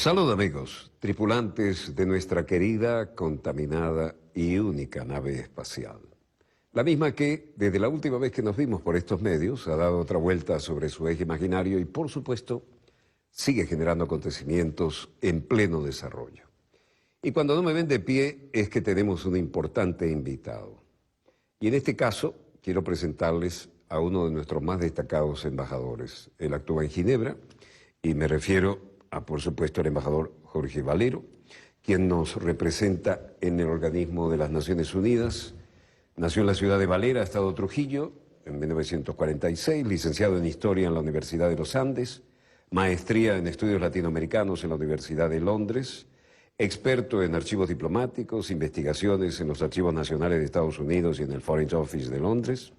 Salud amigos, tripulantes de nuestra querida, contaminada y única nave espacial. La misma que, desde la última vez que nos vimos por estos medios, ha dado otra vuelta sobre su eje imaginario y, por supuesto, sigue generando acontecimientos en pleno desarrollo. Y cuando no me ven de pie es que tenemos un importante invitado. Y en este caso, quiero presentarles a uno de nuestros más destacados embajadores. Él actúa en Ginebra y me refiero por supuesto, el embajador Jorge Valero, quien nos representa en el organismo de las Naciones Unidas. Nació en la ciudad de Valera, Estado Trujillo, en 1946, licenciado en Historia en la Universidad de los Andes, maestría en Estudios Latinoamericanos en la Universidad de Londres, experto en archivos diplomáticos, investigaciones en los Archivos Nacionales de Estados Unidos y en el Foreign Office de Londres,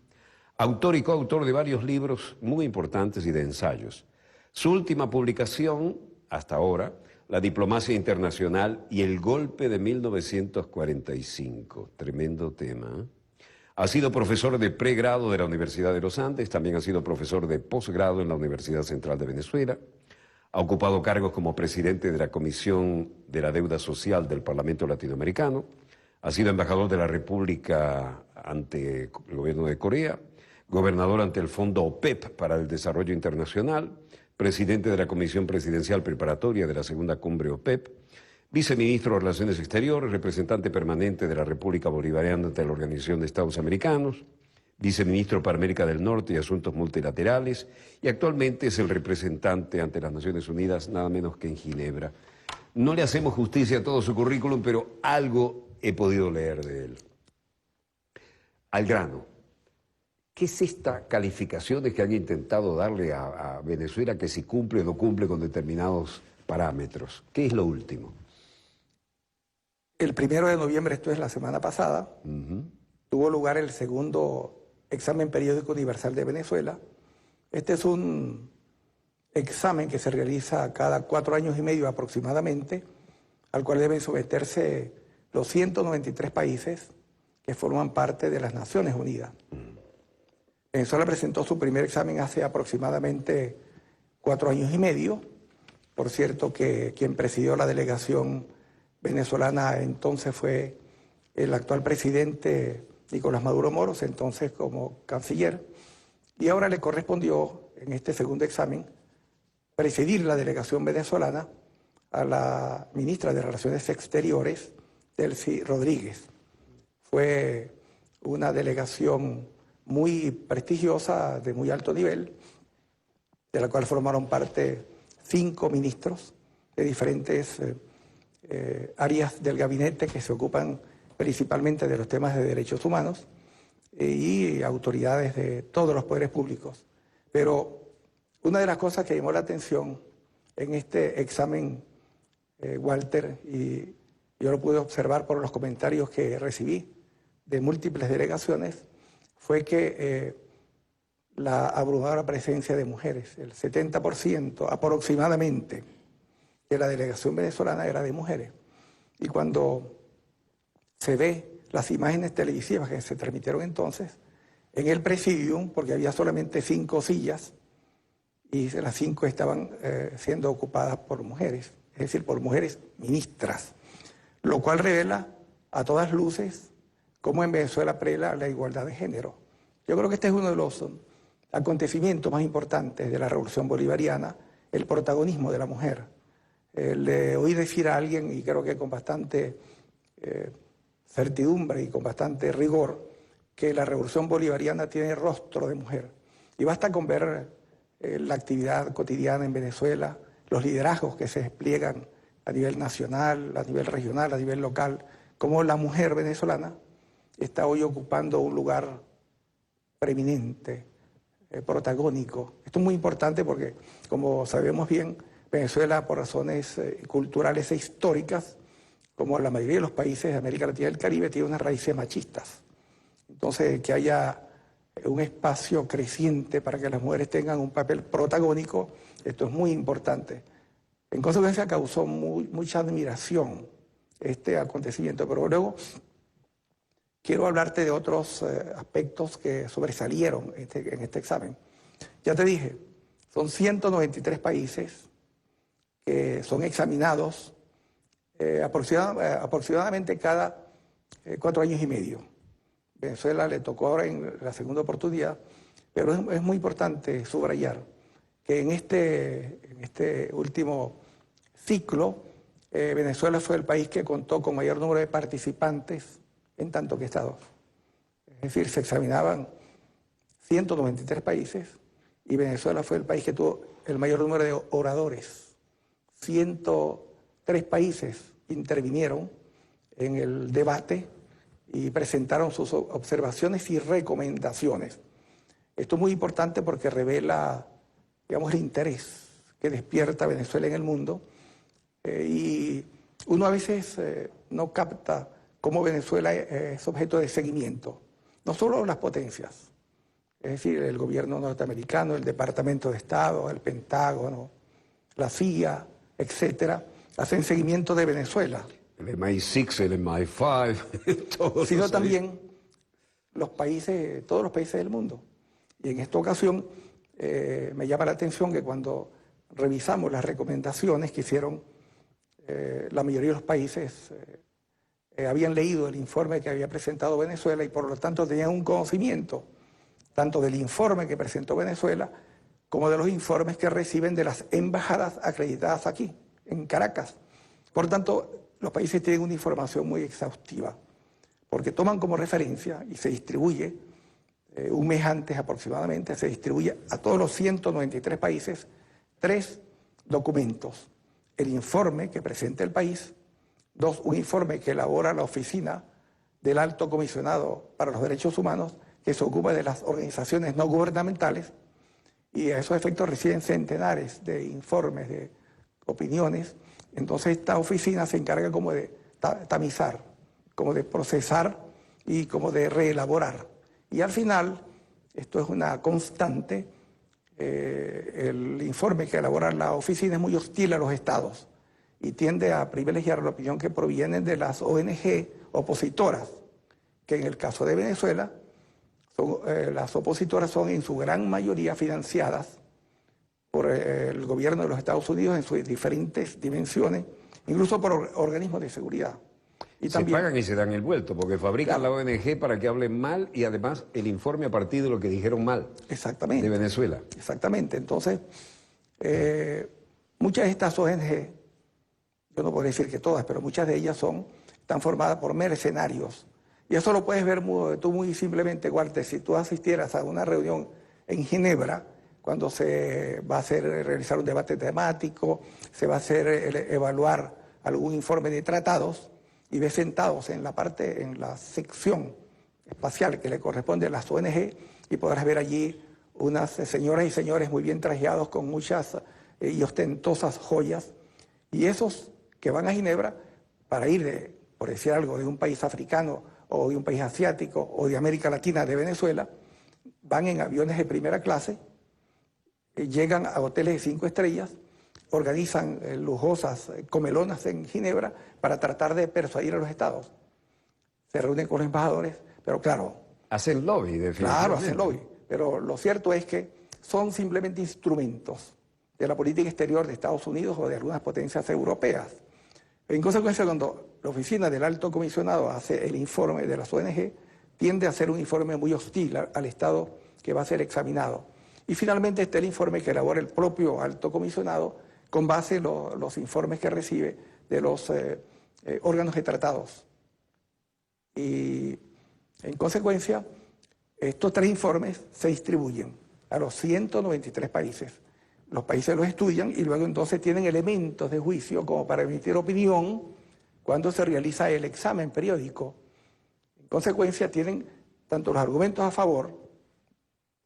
autor y coautor de varios libros muy importantes y de ensayos. Su última publicación, hasta ahora, La diplomacia internacional y el golpe de 1945. Tremendo tema, ¿eh? Ha sido profesor de pregrado de la Universidad de los Andes, también ha sido profesor de posgrado en la Universidad Central de Venezuela, ha ocupado cargos como presidente de la Comisión de la Deuda Social del Parlamento Latinoamericano, ha sido embajador de la República ante el gobierno de Corea, gobernador ante el Fondo OPEP para el Desarrollo Internacional, presidente de la Comisión Presidencial Preparatoria de la Segunda Cumbre OPEP, viceministro de Relaciones Exteriores, representante permanente de la República Bolivariana ante la Organización de Estados Americanos, viceministro para América del Norte y Asuntos Multilaterales, y actualmente es el representante ante las Naciones Unidas, nada menos que en Ginebra. No le hacemos justicia a todo su currículum, pero algo he podido leer de él. Al grano. ¿Qué es esta calificaciones que han intentado darle a Venezuela que si cumple o no cumple con determinados parámetros? ¿Qué es lo último? El 1 de noviembre, esto es la semana pasada, tuvo lugar el segundo examen periódico universal de Venezuela. Este es un examen que se realiza cada 4 años y medio aproximadamente, al cual deben someterse los 193 países que forman parte de las Naciones Unidas. Venezuela presentó su primer examen hace aproximadamente 4 años y medio. Por cierto que quien presidió la delegación venezolana entonces fue el actual presidente Nicolás Maduro Moros, entonces como canciller. Y ahora le correspondió en este segundo examen presidir la delegación venezolana a la ministra de Relaciones Exteriores, Delcy Rodríguez. Fue una delegación muy prestigiosa, de muy alto nivel, de la cual formaron parte 5 ministros de diferentes áreas del gabinete que se ocupan principalmente de los temas de derechos humanos y autoridades de todos los poderes públicos. Pero una de las cosas que llamó la atención en este examen, Walter, y yo lo pude observar por los comentarios que recibí de múltiples delegaciones, fue que la abrumadora presencia de mujeres, el 70% aproximadamente de la delegación venezolana era de mujeres. Y cuando se ve las imágenes televisivas que se transmitieron entonces, en el presidium, porque había solamente 5 sillas, y las 5 estaban siendo ocupadas por mujeres, es decir, por mujeres ministras, lo cual revela a todas luces cómo en Venezuela prela la igualdad de género. Yo creo que este es uno de los acontecimientos más importantes de la Revolución Bolivariana, el protagonismo de la mujer. Le oí decir a alguien, y creo que con bastante certidumbre y con bastante rigor, que la Revolución Bolivariana tiene rostro de mujer. Y basta con ver la actividad cotidiana en Venezuela, los liderazgos que se despliegan a nivel nacional, a nivel regional, a nivel local, cómo la mujer venezolana está hoy ocupando un lugar preeminente, protagónico. Esto es muy importante porque, como sabemos bien, Venezuela, por razones culturales e históricas, como la mayoría de los países de América Latina y el Caribe, tiene unas raíces machistas. Entonces, que haya un espacio creciente para que las mujeres tengan un papel protagónico, esto es muy importante. En consecuencia, causó mucha admiración este acontecimiento, pero luego quiero hablarte de otros aspectos que sobresalieron en este examen. Ya te dije, son 193 países que son examinados aproximadamente cada 4 años y medio. Venezuela le tocó ahora en la segunda oportunidad, pero es muy importante subrayar que en este último ciclo, Venezuela fue el país que contó con mayor número de participantes en tanto que estados. Es decir, se examinaban 193 países y Venezuela fue el país que tuvo el mayor número de oradores. 103 países intervinieron en el debate y presentaron sus observaciones y recomendaciones. Esto es muy importante porque revela, digamos, el interés que despierta Venezuela en el mundo, y uno a veces no capta cómo Venezuela es objeto de seguimiento, no solo las potencias, es decir, el gobierno norteamericano, el Departamento de Estado, el Pentágono, la CIA, etcétera, hacen seguimiento de Venezuela. El MI6, el MI5, todos. Sino también los países, todos los países del mundo. Y en esta ocasión me llama la atención que cuando revisamos las recomendaciones que hicieron, la mayoría de los países habían leído el informe que había presentado Venezuela y por lo tanto tenían un conocimiento tanto del informe que presentó Venezuela como de los informes que reciben de las embajadas acreditadas aquí, en Caracas. Por tanto, los países tienen una información muy exhaustiva, porque toman como referencia y se distribuye, un mes antes aproximadamente, se distribuye a todos los 193 países 3 documentos. El informe que presenta el país, 2, un informe que elabora la Oficina del Alto Comisionado para los Derechos Humanos, que se ocupa de las organizaciones no gubernamentales, y a esos efectos reciben centenares de informes, de opiniones. Entonces esta oficina se encarga como de tamizar, como de procesar y como de reelaborar. Y al final, esto es una constante, el informe que elabora la oficina es muy hostil a los estados y tiende a privilegiar la opinión que proviene de las ONG opositoras, que en el caso de Venezuela, las opositoras son en su gran mayoría financiadas por el gobierno de los Estados Unidos en sus diferentes dimensiones, incluso por organismos de seguridad. Y también, se pagan y se dan el vuelto, porque fabrican la ONG para que hablen mal y además el informe a partir de lo que dijeron mal. Exactamente. De Venezuela. Exactamente. Entonces, muchas de estas ONG, yo no podría decir que todas, pero muchas de ellas están formadas por mercenarios. Y eso lo puedes ver tú muy simplemente, Walter, si tú asistieras a una reunión en Ginebra, cuando se va a realizar un debate temático, se va a evaluar algún informe de tratados, y ves sentados en la sección espacial que le corresponde a las ONG, y podrás ver allí unas señoras y señores muy bien trajeados con muchas y ostentosas joyas, y esos que van a Ginebra para ir, por decir algo, de un país africano o de un país asiático o de América Latina, de Venezuela, van en aviones de primera clase, llegan a hoteles de 5 estrellas, organizan lujosas comelonas en Ginebra para tratar de persuadir a los estados. Se reúnen con los embajadores, pero claro... Hacen lobby, definitivamente. Claro, hacen lobby, pero lo cierto es que son simplemente instrumentos de la política exterior de Estados Unidos o de algunas potencias europeas. En consecuencia, cuando la oficina del Alto Comisionado hace el informe de las ONG, tiende a ser un informe muy hostil al Estado que va a ser examinado. Y finalmente está el informe que elabora el propio Alto Comisionado con base en los informes que recibe de los órganos de tratados. Y en consecuencia, estos 3 informes se distribuyen a los 193 países. Los países los estudian y luego entonces tienen elementos de juicio como para emitir opinión cuando se realiza el examen periódico. En consecuencia, tienen tanto los argumentos a favor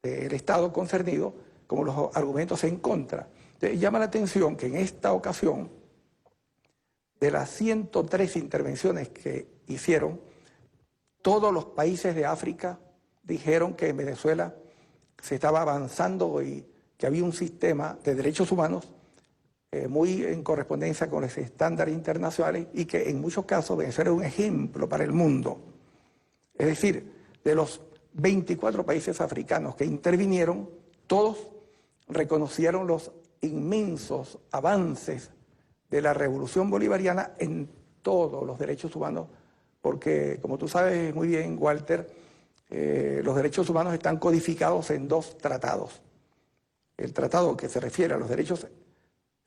del Estado concernido como los argumentos en contra. Entonces, llama la atención que en esta ocasión, de las 103 intervenciones que hicieron, todos los países de África dijeron que en Venezuela se estaba avanzando y que había un sistema de derechos humanos muy en correspondencia con los estándares internacionales y que en muchos casos Venezuela es un ejemplo para el mundo. Es decir, de los 24 países africanos que intervinieron, todos reconocieron los inmensos avances de la revolución bolivariana en todos los derechos humanos, porque como tú sabes muy bien, Walter, los derechos humanos están codificados en dos tratados. El tratado que se refiere a los derechos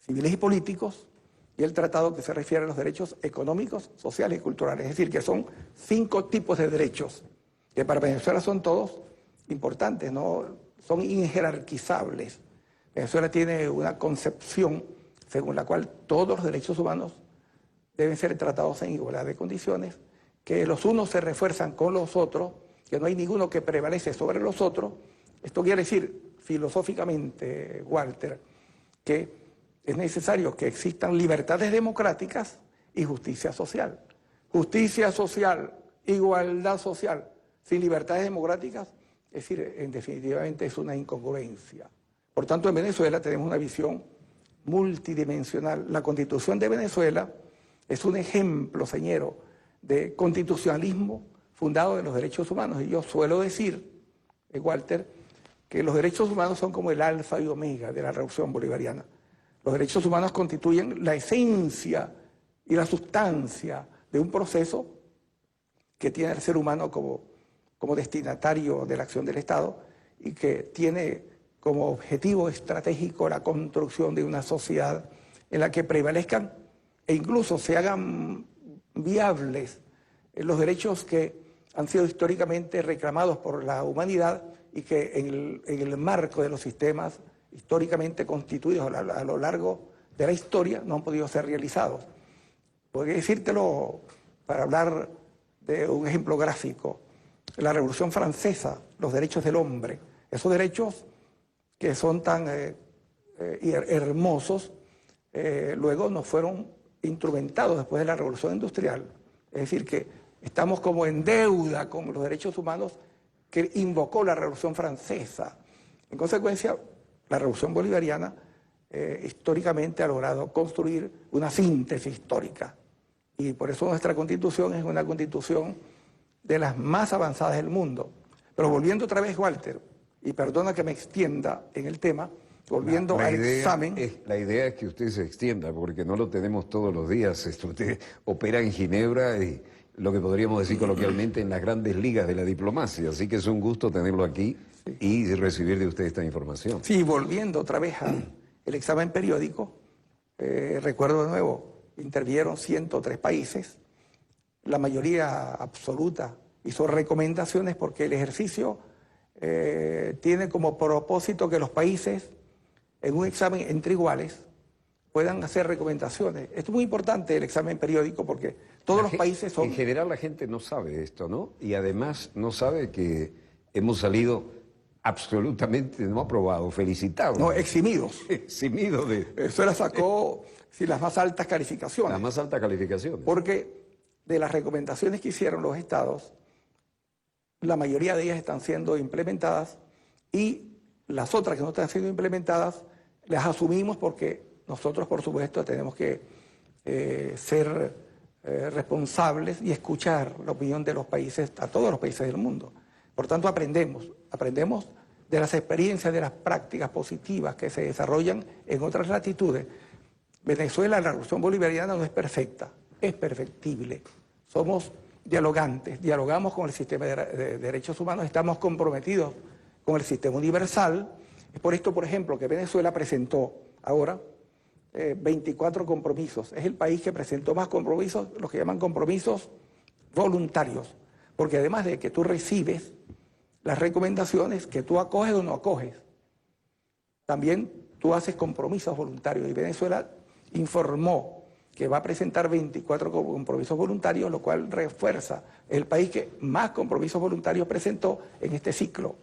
civiles y políticos y el tratado que se refiere a los derechos económicos, sociales y culturales. Es decir, que son 5 tipos de derechos, que para Venezuela son todos importantes, no son injerarquizables. Venezuela tiene una concepción según la cual todos los derechos humanos deben ser tratados en igualdad de condiciones, que los unos se refuerzan con los otros, que no hay ninguno que prevalece sobre los otros. Esto quiere decir, filosóficamente, Walter, que es necesario que existan libertades democráticas y justicia social. Justicia social, igualdad social, sin libertades democráticas, es decir, definitivamente es una incongruencia. Por tanto, en Venezuela tenemos una visión multidimensional. La Constitución de Venezuela es un ejemplo, señero, de constitucionalismo fundado en los derechos humanos. Y yo suelo decir, Walter, que los derechos humanos son como el alfa y omega de la revolución bolivariana. Los derechos humanos constituyen la esencia y la sustancia de un proceso que tiene al ser humano como destinatario de la acción del Estado y que tiene como objetivo estratégico la construcción de una sociedad en la que prevalezcan e incluso se hagan viables los derechos que han sido históricamente reclamados por la humanidad y que en el marco de los sistemas históricamente constituidos a lo largo de la historia no han podido ser realizados. Podría decírtelo para hablar de un ejemplo gráfico. La Revolución Francesa, los derechos del hombre, esos derechos que son tan hermosos, luego no fueron instrumentados después de la Revolución Industrial. Es decir, que estamos como en deuda con los derechos humanos que invocó la Revolución Francesa. En consecuencia, la Revolución Bolivariana históricamente ha logrado construir una síntesis histórica. Y por eso nuestra Constitución es una Constitución de las más avanzadas del mundo. Pero volviendo otra vez, Walter, y perdona que me extienda en el tema, volviendo al examen. La idea es que usted se extienda, porque no lo tenemos todos los días. Usted opera en Ginebra y lo que podríamos decir coloquialmente en las grandes ligas de la diplomacia. Así que es un gusto tenerlo aquí y recibir de usted esta información. Sí, volviendo otra vez al examen periódico, recuerdo de nuevo, intervinieron 103 países, la mayoría absoluta hizo recomendaciones porque el ejercicio tiene como propósito que los países en un examen entre iguales puedan hacer recomendaciones. Esto es muy importante, el examen periódico, porque todos los países son... En general la gente no sabe esto, ¿no? Y además no sabe que hemos salido absolutamente, no aprobados, felicitados. No, eximidos. Eximidos de... Venezuela sacó las más altas calificaciones. Las más altas calificaciones. Porque de las recomendaciones que hicieron los estados, la mayoría de ellas están siendo implementadas y las otras que no están siendo implementadas las asumimos porque nosotros, por supuesto, tenemos que ser responsables y escuchar la opinión de los países, a todos los países del mundo. Por tanto, aprendemos de las experiencias, de las prácticas positivas que se desarrollan en otras latitudes. Venezuela, la revolución bolivariana no es perfecta, es perfectible. Somos dialogantes, dialogamos con el sistema de derechos humanos, estamos comprometidos con el sistema universal. Es por esto, por ejemplo, que Venezuela presentó ahora 24 compromisos. Es el país que presentó más compromisos, los que llaman compromisos voluntarios. Porque además de que tú recibes las recomendaciones, que tú acoges o no acoges, también tú haces compromisos voluntarios. Y Venezuela informó que va a presentar 24 compromisos voluntarios, lo cual refuerza el país que más compromisos voluntarios presentó en este ciclo.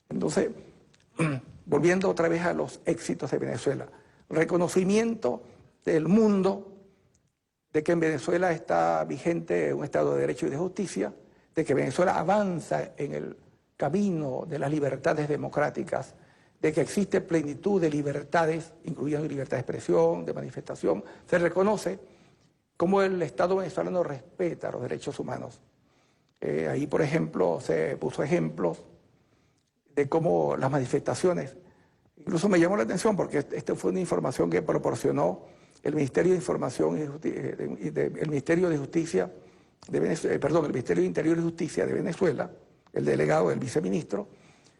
Entonces, volviendo otra vez a los éxitos de Venezuela, reconocimiento del mundo de que en Venezuela está vigente un Estado de Derecho y de Justicia, de que Venezuela avanza en el camino de las libertades democráticas, de que existe plenitud de libertades, incluyendo libertad de expresión, de manifestación. Se reconoce cómo el Estado venezolano respeta los derechos humanos. Ahí, por ejemplo, se puso ejemplos de cómo las manifestaciones, incluso me llamó la atención porque esta fue una información que proporcionó el Ministerio de Información el Ministerio de Justicia de Venezuela, el Ministerio de Interior y Justicia de Venezuela, el delegado, el viceministro,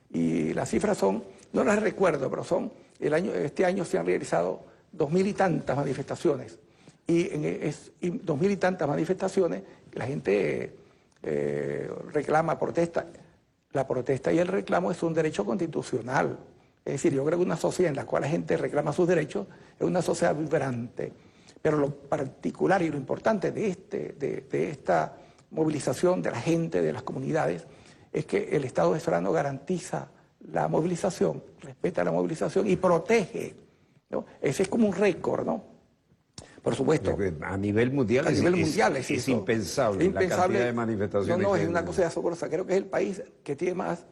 y las cifras son, no las recuerdo, pero son, este año se han realizado 2000 y tantas manifestaciones, y 2000 y tantas manifestaciones, la gente reclama, protesta. La protesta y el reclamo es un derecho constitucional. Es decir, yo creo que una sociedad en la cual la gente reclama sus derechos es una sociedad vibrante. Pero lo particular y lo importante de esta movilización de la gente, de las comunidades, es que el Estado venezolano garantiza la movilización, respeta la movilización y protege, ¿no? Ese es como un récord, ¿no? Por supuesto. A nivel mundial, es impensable la cantidad de manifestaciones. No, es una cosa asombrosa. Creo que es el país que tiene más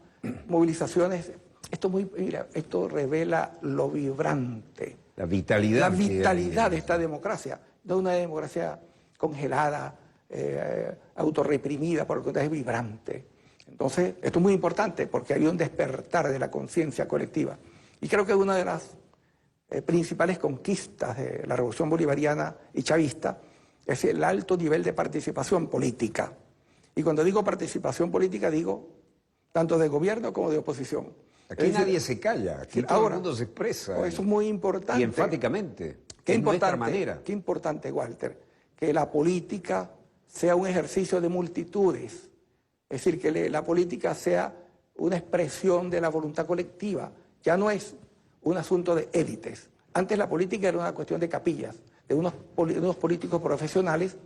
movilizaciones. Esto revela lo vibrante. La vitalidad de esta democracia. No una democracia congelada, autorreprimida, porque es vibrante. Entonces, esto es muy importante porque hay un despertar de la conciencia colectiva. Y creo que una de las principales conquistas de la revolución bolivariana y chavista es el alto nivel de participación política. Y cuando digo participación política, digo tanto de gobierno como de oposición. Aquí nadie se calla, aquí todo el mundo se expresa. Eso es muy importante. Y enfáticamente, de nuestra manera. Qué importante, Walter, que la política sea un ejercicio de multitudes. Es decir, que la política sea una expresión de la voluntad colectiva. Ya no es un asunto de élites. Antes la política era una cuestión de capillas, de unos políticos profesionales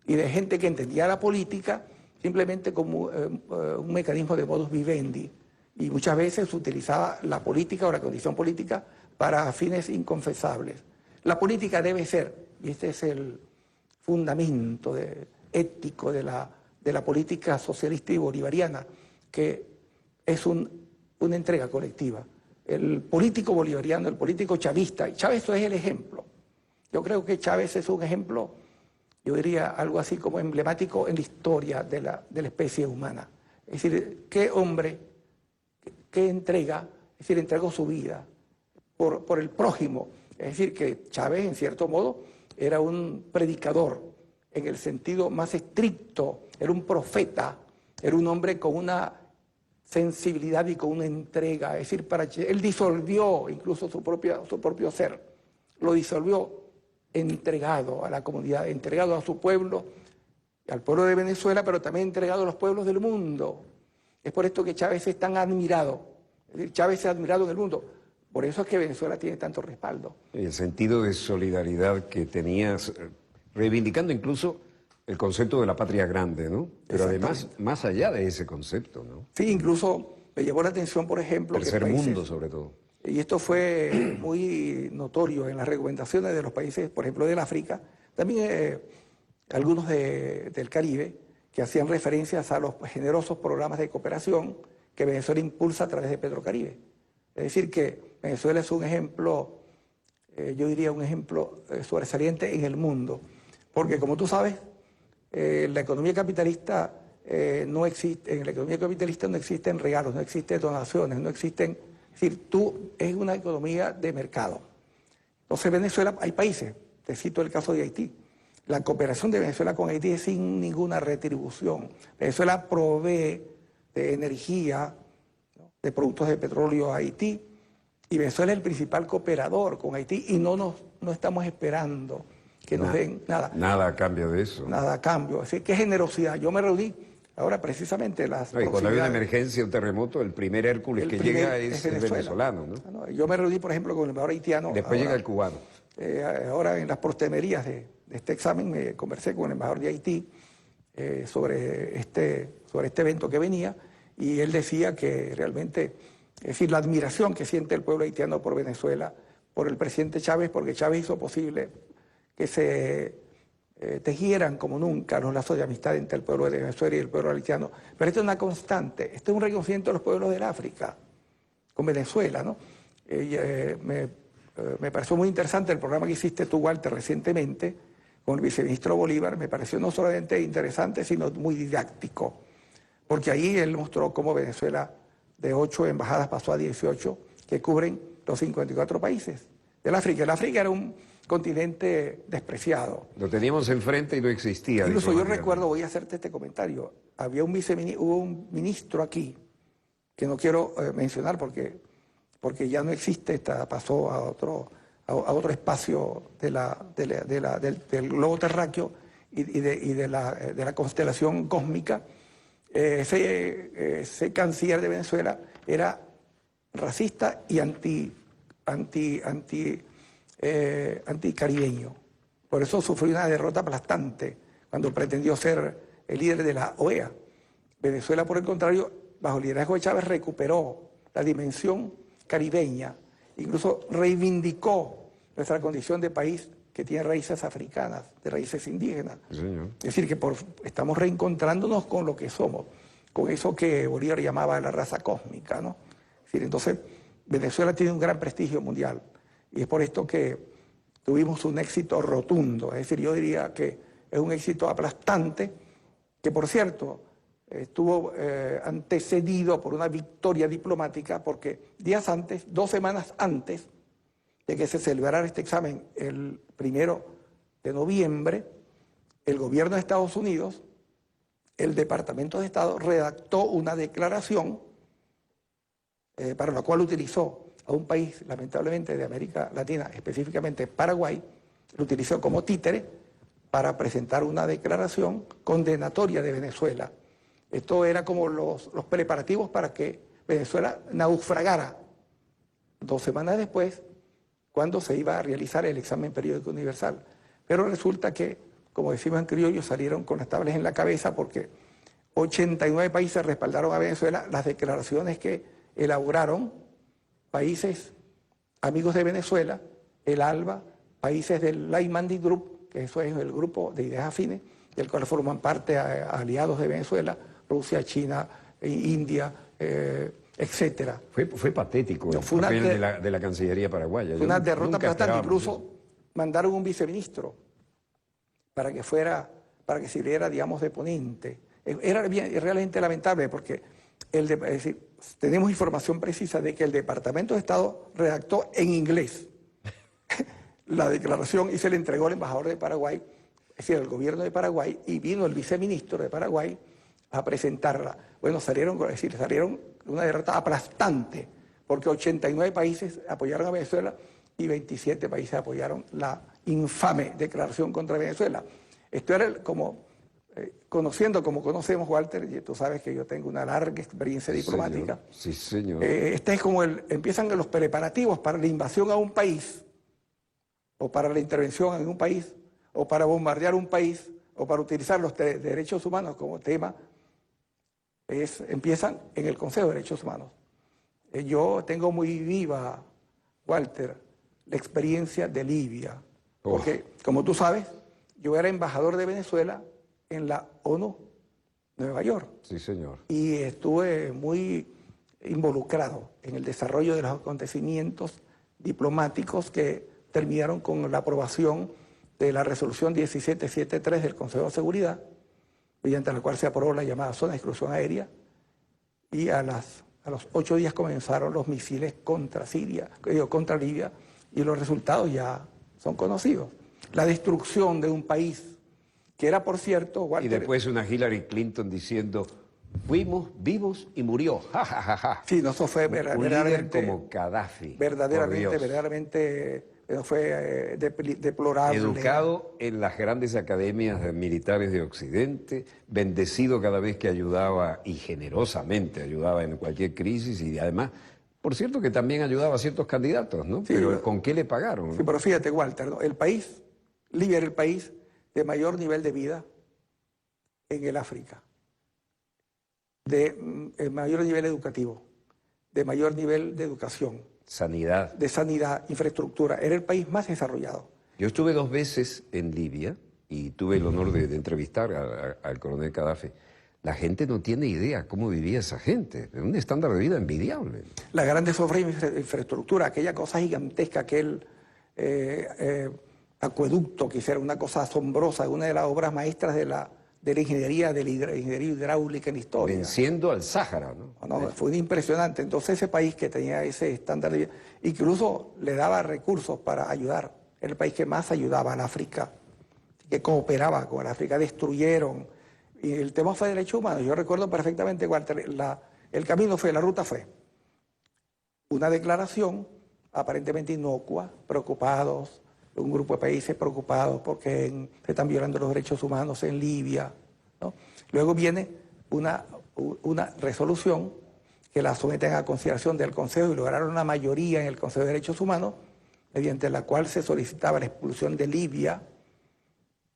y de gente que entendía la política simplemente como un mecanismo de modus vivendi. Y muchas veces se utilizaba la política o la condición política para fines inconfesables. La política debe ser, y este es el fundamento ético de la política socialista y bolivariana, que es una entrega colectiva. El político bolivariano, el político chavista, y Chávez es el ejemplo. Yo creo que Chávez es un ejemplo, yo diría algo así como emblemático en la historia de la especie humana. Es decir, qué hombre que entrega, es decir, entregó su vida por el prójimo. Es decir, que Chávez, en cierto modo, era un predicador en el sentido más estricto, era un profeta, era un hombre con una sensibilidad y con una entrega. Es decir, él disolvió incluso su propio ser, lo disolvió entregado a la comunidad, entregado a su pueblo, al pueblo de Venezuela, pero también entregado a los pueblos del mundo. Es por esto que Chávez es tan admirado. Es decir, Chávez es admirado en el mundo. Por eso es que Venezuela tiene tanto respaldo. El sentido de solidaridad que tenías, reivindicando incluso el concepto de la patria grande, ¿no? Pero además, más allá de ese concepto, ¿no? Sí, incluso me llamó la atención, por ejemplo... Tercer mundo, sobre todo. Y esto fue muy notorio en las recomendaciones de los países, por ejemplo, del África, también algunos del Caribe, que hacían referencias a los generosos programas de cooperación que Venezuela impulsa a través de Petrocaribe. Es decir, que Venezuela es un ejemplo, yo diría un ejemplo sobresaliente en el mundo, porque como tú sabes, la economía capitalista no existe, en la economía capitalista no existen regalos, no existen donaciones, no existen, es decir, es una economía de mercado. Entonces Venezuela, hay países, te cito el caso de Haití, la cooperación de Venezuela con Haití es sin ninguna retribución. Venezuela provee de energía, ¿no?, de productos de petróleo a Haití, y Venezuela es el principal cooperador con Haití y no estamos esperando que nos den nada. Nada a cambio de eso. Nada a cambio. Así que qué generosidad. Yo me reuní, ahora precisamente cuando hay una emergencia, un terremoto, el primer Hércules que llega es venezolano, ¿no? Yo me reuní, por ejemplo, con el embajador haitiano. Después llega el cubano. Ahora en las postemerías de este examen me conversé con el embajador de Haití sobre este evento que venía, y él decía que realmente, es decir, la admiración que siente el pueblo haitiano por Venezuela, por el presidente Chávez, porque Chávez hizo posible que se tejieran como nunca los lazos de amistad entre el pueblo de Venezuela y el pueblo haitiano. Pero esto es una constante, esto es un reconocimiento de los pueblos del África con Venezuela, ¿no? Me pareció muy interesante el programa que hiciste tú, Walter, recientemente con el viceministro Bolívar. Me pareció no solamente interesante, sino muy didáctico, porque ahí él mostró cómo Venezuela de 8 embajadas pasó a 18, que cubren los 54 países. del África. El África era un continente despreciado. Lo teníamos enfrente y no existía. Incluso yo recuerdo, voy a hacerte este comentario, hubo un ministro aquí, que no quiero mencionar porque ya no existe, pasó a otro espacio del globo terráqueo y de la constelación cósmica. Ese canciller de Venezuela era racista y anticaribeño. Por eso sufrió una derrota aplastante cuando pretendió ser el líder de la OEA. Venezuela, por el contrario, bajo el liderazgo de Chávez, recuperó la dimensión caribeña, incluso reivindicó nuestra condición de país que tiene raíces africanas, de raíces indígenas. Sí, señor. Es decir, que estamos reencontrándonos con lo que somos, con eso que Bolívar llamaba la raza cósmica, ¿no? Es decir, entonces, Venezuela tiene un gran prestigio mundial y es por esto que tuvimos un éxito rotundo. Es decir, yo diría que es un éxito aplastante, que por cierto estuvo antecedido por una victoria diplomática, porque días antes, 2 semanas antes de que se celebrara este examen, el 1 de noviembre, el gobierno de Estados Unidos, el Departamento de Estado, redactó una declaración para la cual utilizó a un país, lamentablemente, de América Latina, específicamente Paraguay, lo utilizó como títere para presentar una declaración condenatoria de Venezuela. Esto era como los preparativos para que Venezuela naufragara 2 semanas después, cuando se iba a realizar el examen periódico universal. Pero resulta que, como decimos en criollo, salieron con las tablas en la cabeza porque 89 países respaldaron a Venezuela las declaraciones que elaboraron países amigos de Venezuela, el ALBA, países del Laimandi Group, que eso es el grupo de ideas afines, del cual forman parte aliados de Venezuela, Rusia, China, India, etcétera. Fue patético el papel de la Cancillería paraguaya. Fue una derrota aplastante. Incluso mandaron un viceministro para que sirviera, digamos, de ponente. Era realmente lamentable porque es decir, tenemos información precisa de que el Departamento de Estado redactó en inglés la declaración y se le entregó al embajador de Paraguay, es decir, al gobierno de Paraguay, y vino el viceministro de Paraguay a presentarla. Bueno, salieron una derrota aplastante, porque 89 países apoyaron a Venezuela y 27 países apoyaron la infame declaración contra Venezuela. Esto era conociendo como conocemos, Walter, y tú sabes que yo tengo una larga experiencia diplomática. Sí, señor. Este es como empiezan los preparativos para la invasión a un país, o para la intervención en un país, o para bombardear un país, o para utilizar los derechos humanos como tema. Empiezan en el Consejo de Derechos Humanos. Yo tengo muy viva, Walter, la experiencia de Libia, porque, como tú sabes, yo era embajador de Venezuela en la ONU, Nueva York. Sí, señor. Y estuve muy involucrado en el desarrollo de los acontecimientos diplomáticos que terminaron con la aprobación de la resolución 1773 del Consejo de Seguridad, mediante la cual se aprobó la llamada zona de exclusión aérea, y a los 8 días comenzaron los misiles contra Libia, y los resultados ya son conocidos. La destrucción de un país que era, por cierto, Walter, y después una Hillary Clinton diciendo, fuimos vivos y murió. Ja, ja, ja, ja. Sí, no, eso fue verdaderamente como Gaddafi. Verdaderamente fue deplorable. Educado en las grandes academias militares de Occidente, bendecido cada vez que ayudaba y generosamente ayudaba en cualquier crisis, y además, por cierto, que también ayudaba a ciertos candidatos, ¿no? Sí, pero ¿con qué le pagaron? Sí, ¿no? pero fíjate, Walter, ¿no? Libia era el país de mayor nivel de vida en el África, de mayor nivel educativo, de mayor nivel de educación, Sanidad. de sanidad, infraestructura. Era el país más desarrollado. Yo estuve 2 veces en Libia y tuve el honor de entrevistar al coronel Gaddafi. La gente no tiene idea cómo vivía esa gente, un estándar de vida envidiable. La grandes obras de infraestructura, aquella cosa gigantesca, aquel acueducto que hiciera una cosa asombrosa, una de las obras maestras de de la ingeniería, ingeniería hidráulica en historia. Venciendo al Sáhara, ¿no? No, fue impresionante. Entonces ese país que tenía ese estándar de vida, incluso le daba recursos para ayudar, era el país que más ayudaba al África, que cooperaba con el África, destruyeron. Y el tema fue derechos humanos. Yo recuerdo perfectamente cuál el camino fue, la ruta fue una declaración aparentemente inocua, preocupados, un grupo de países preocupados porque se están violando los derechos humanos en Libia, ¿no? Luego viene una resolución que la someten a consideración del Consejo y lograron una mayoría en el Consejo de Derechos Humanos, mediante la cual se solicitaba la expulsión de Libia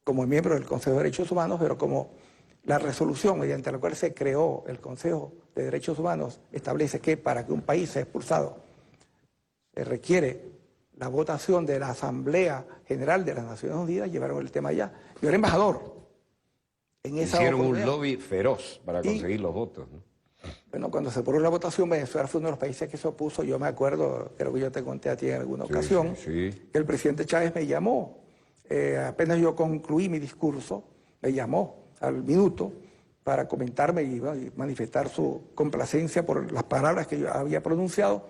como miembro del Consejo de Derechos Humanos, pero como la resolución mediante la cual se creó el Consejo de Derechos Humanos establece que para que un país sea expulsado se requiere la votación de la Asamblea General de las Naciones Unidas, llevaron el tema allá. Yo era embajador en esa Hicieron un oportunidad. lobby feroz para conseguir los votos, ¿no? Bueno, cuando se aprobó la votación, Venezuela fue uno de los países que se opuso. Yo me acuerdo, creo que yo te conté a ti en alguna ocasión, sí. que el presidente Chávez me llamó. Apenas yo concluí mi discurso, me llamó al minuto para comentarme y manifestar su complacencia por las palabras que yo había pronunciado.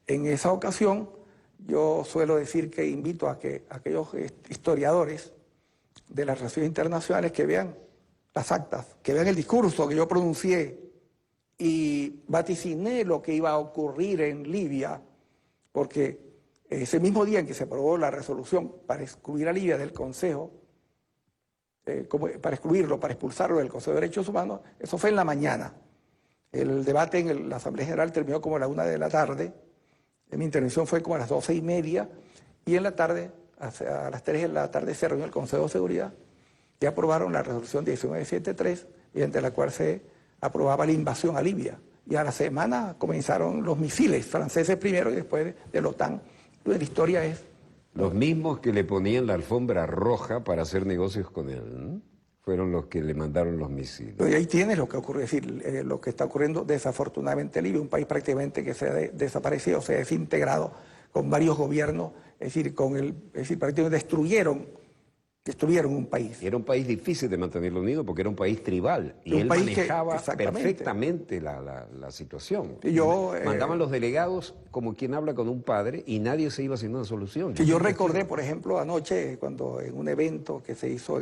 En esa ocasión, yo suelo decir que invito a que aquellos historiadores de las relaciones internacionales que vean las actas, que vean el discurso que yo pronuncié y vaticiné lo que iba a ocurrir en Libia, porque ese mismo día en que se aprobó la resolución para excluir a Libia del Consejo, para excluirlo, para expulsarlo del Consejo de Derechos Humanos, eso fue en la mañana. El debate en la Asamblea General terminó como a la 1 de la tarde, mi intervención fue como a las 12:30, y en la tarde, a las 3 de la tarde, se reunió el Consejo de Seguridad y aprobaron la resolución 1973, mediante la cual se aprobaba la invasión a Libia. Y a la semana comenzaron los misiles franceses primero y después de la OTAN. La historia es... Los mismos que le ponían la alfombra roja para hacer negocios con él, ¿no? Fueron los que le mandaron los misiles. Y ahí tienes lo que ocurre, es decir, lo que está ocurriendo desafortunadamente en Libia, un país prácticamente que se ha desaparecido, se ha desintegrado con varios gobiernos, es decir, prácticamente destruyeron un país. Era un país difícil de mantenerlo unido porque era un país tribal y él manejaba perfectamente la situación. Mandaban los delegados como quien habla con un padre y nadie se iba haciendo una solución. Que yo recordé, por ejemplo, anoche, cuando en un evento que se hizo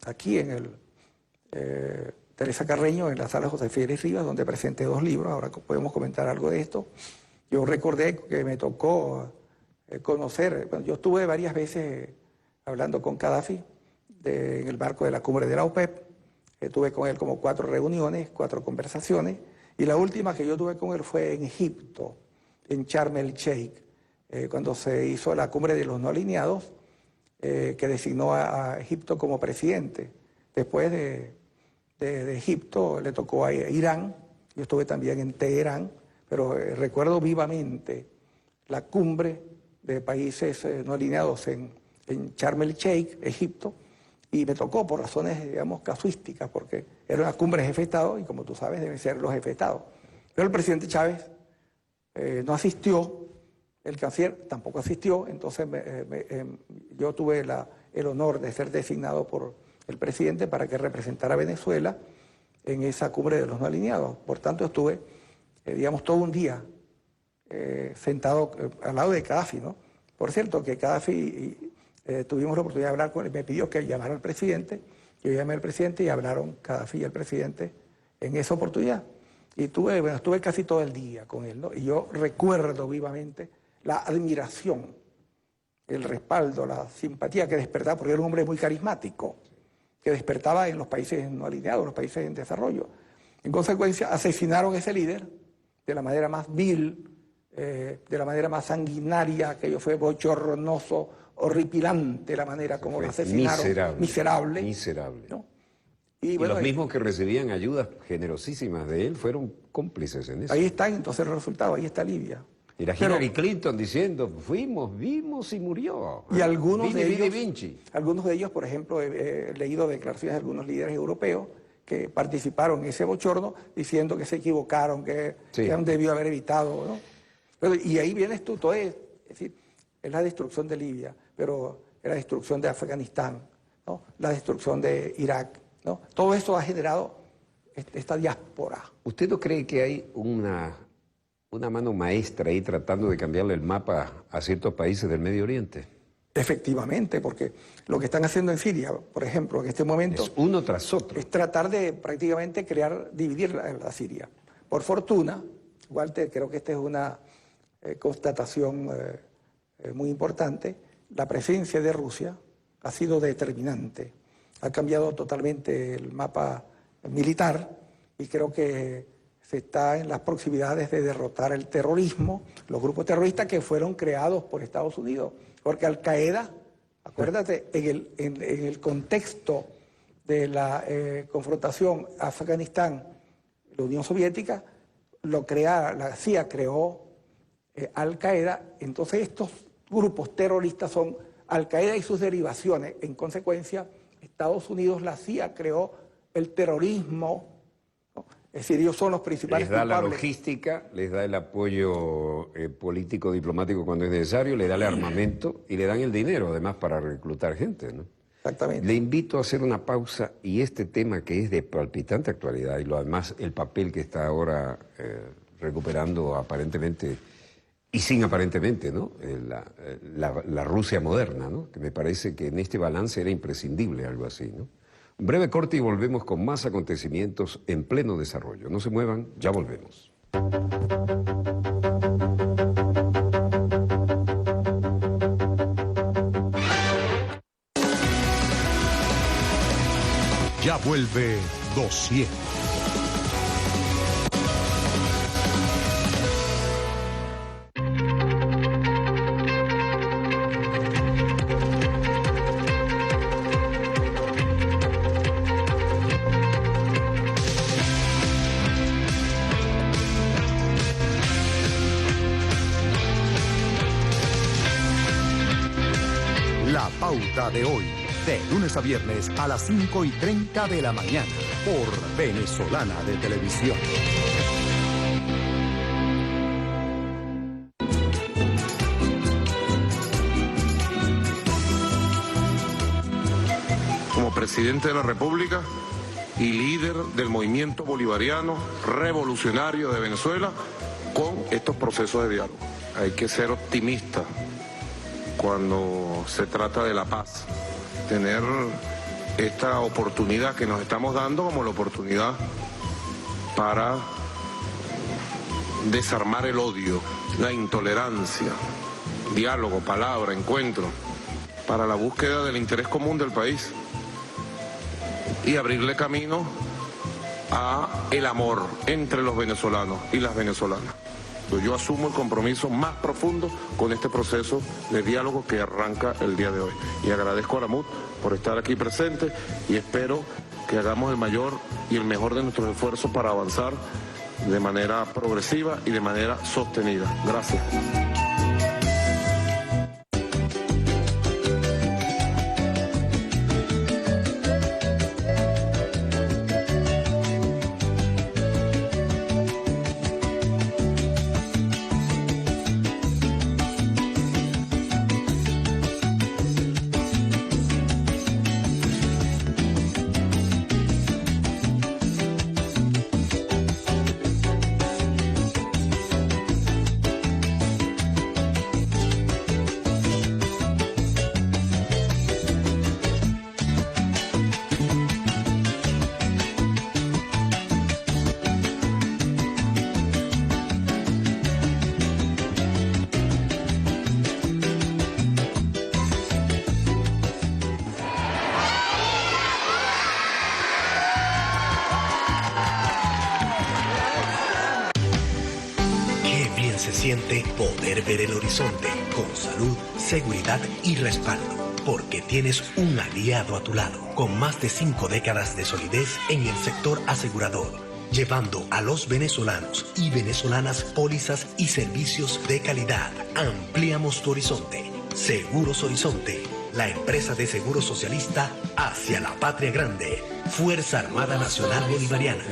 aquí en el Teresa Carreño, en la sala José Félix Rivas, donde presenté 2 libros, ahora podemos comentar algo de esto. Yo recordé que me tocó conocer, yo estuve varias veces hablando con Gaddafi en el marco de la cumbre de la OPEP, tuve con él como 4 reuniones, 4 conversaciones, y la última que yo tuve con él fue en Egipto, en Sharm el Sheikh, cuando se hizo la cumbre de los no alineados, que designó a Egipto como presidente. Después de Egipto le tocó a Irán, yo estuve también en Teherán, pero recuerdo vivamente la cumbre de países no alineados en Sharm el Sheikh, Egipto, y me tocó por razones, digamos, casuísticas, porque era una cumbre de jefe de Estado, y como tú sabes, deben ser los jefes de Estado. Pero el presidente Chávez no asistió, el canciller tampoco asistió, entonces yo tuve el honor de ser designado por el presidente para que representara a Venezuela en esa cumbre de los no alineados. Por tanto, estuve, digamos, todo un día sentado al lado de Gaddafi, ¿no? Por cierto, que Gaddafi, tuvimos la oportunidad de hablar con él, me pidió que llamara al presidente, yo llamé al presidente y hablaron Gaddafi y el presidente en esa oportunidad. Y estuve casi todo el día con él, ¿no? Y yo recuerdo vivamente la admiración, el respaldo, la simpatía que despertaba, porque era un hombre muy carismático, que despertaba en los países no alineados, los países en desarrollo. En consecuencia, asesinaron a ese líder de la manera más vil, de la manera más sanguinaria, aquello fue bochornoso, horripilante la manera como lo asesinaron. Miserable. ¿No? Y los mismos que recibían ayudas generosísimas de él fueron cómplices en eso. Ahí están entonces los resultados, ahí está Libia. Y la Hillary Clinton diciendo, fuimos, vimos y murió. Y algunos de ellos, por ejemplo, he leído declaraciones de algunos líderes europeos que participaron en ese bochorno diciendo que se equivocaron, que han debido haber evitado, ¿no? Pero, y ahí vienes tú, todo es decir, es la destrucción de Libia, pero es la destrucción de Afganistán, ¿no? La destrucción de Irak, ¿no? Todo eso ha generado esta diáspora. ¿Usted no cree que hay una mano maestra ahí tratando de cambiarle el mapa a ciertos países del Medio Oriente? Efectivamente, porque lo que están haciendo en Siria, por ejemplo, en este momento... Es uno tras otro. Es tratar de prácticamente dividir la Siria. Por fortuna, Walter, creo que esta es una constatación muy importante, la presencia de Rusia ha sido determinante. Ha cambiado totalmente el mapa militar y creo que se está en las proximidades de derrotar el terrorismo, los grupos terroristas que fueron creados por Estados Unidos. Porque Al-Qaeda, acuérdate, en el contexto de la confrontación Afganistán, la Unión Soviética, la CIA creó Al-Qaeda, entonces estos grupos terroristas son Al-Qaeda y sus derivaciones. En consecuencia, Estados Unidos, la CIA creó el terrorismo, ¿no? Es decir, ellos son los principales les da culpables. La logística, les da el apoyo político, diplomático cuando es necesario, le da el armamento y le dan el dinero además para reclutar gente, ¿no? Exactamente. Le invito a hacer una pausa y este tema que es de palpitante actualidad y lo además el papel que está ahora recuperando aparentemente y sin aparentemente, ¿no? La Rusia moderna, ¿no? Que me parece que en este balance era imprescindible algo así, ¿no? Un breve corte y volvemos con más acontecimientos en pleno desarrollo. No se muevan, ya volvemos. Ya vuelve Dossier. La pauta de hoy, de lunes a viernes a las 5:30 de la mañana, por Venezolana de Televisión. Como presidente de la República y líder del movimiento bolivariano revolucionario de Venezuela con estos procesos de diálogo. Hay que ser optimista cuando se trata de la paz, tener esta oportunidad que nos estamos dando como la oportunidad para desarmar el odio, la intolerancia, diálogo, palabra, encuentro, para la búsqueda del interés común del país y abrirle camino a el amor entre los venezolanos y las venezolanas. Yo asumo el compromiso más profundo con este proceso de diálogo que arranca el día de hoy. Y agradezco a la MUD por estar aquí presente y espero que hagamos el mayor y el mejor de nuestros esfuerzos para avanzar de manera progresiva y de manera sostenida. Gracias. Se siente poder ver el horizonte con salud, seguridad y respaldo, porque tienes un aliado a tu lado, con más de 5 décadas de solidez en el sector asegurador, llevando a los venezolanos y venezolanas pólizas y servicios de calidad. Ampliamos tu horizonte. Seguros Horizonte, la empresa de seguro socialista hacia la patria grande. Fuerza Armada Nacional Bolivariana.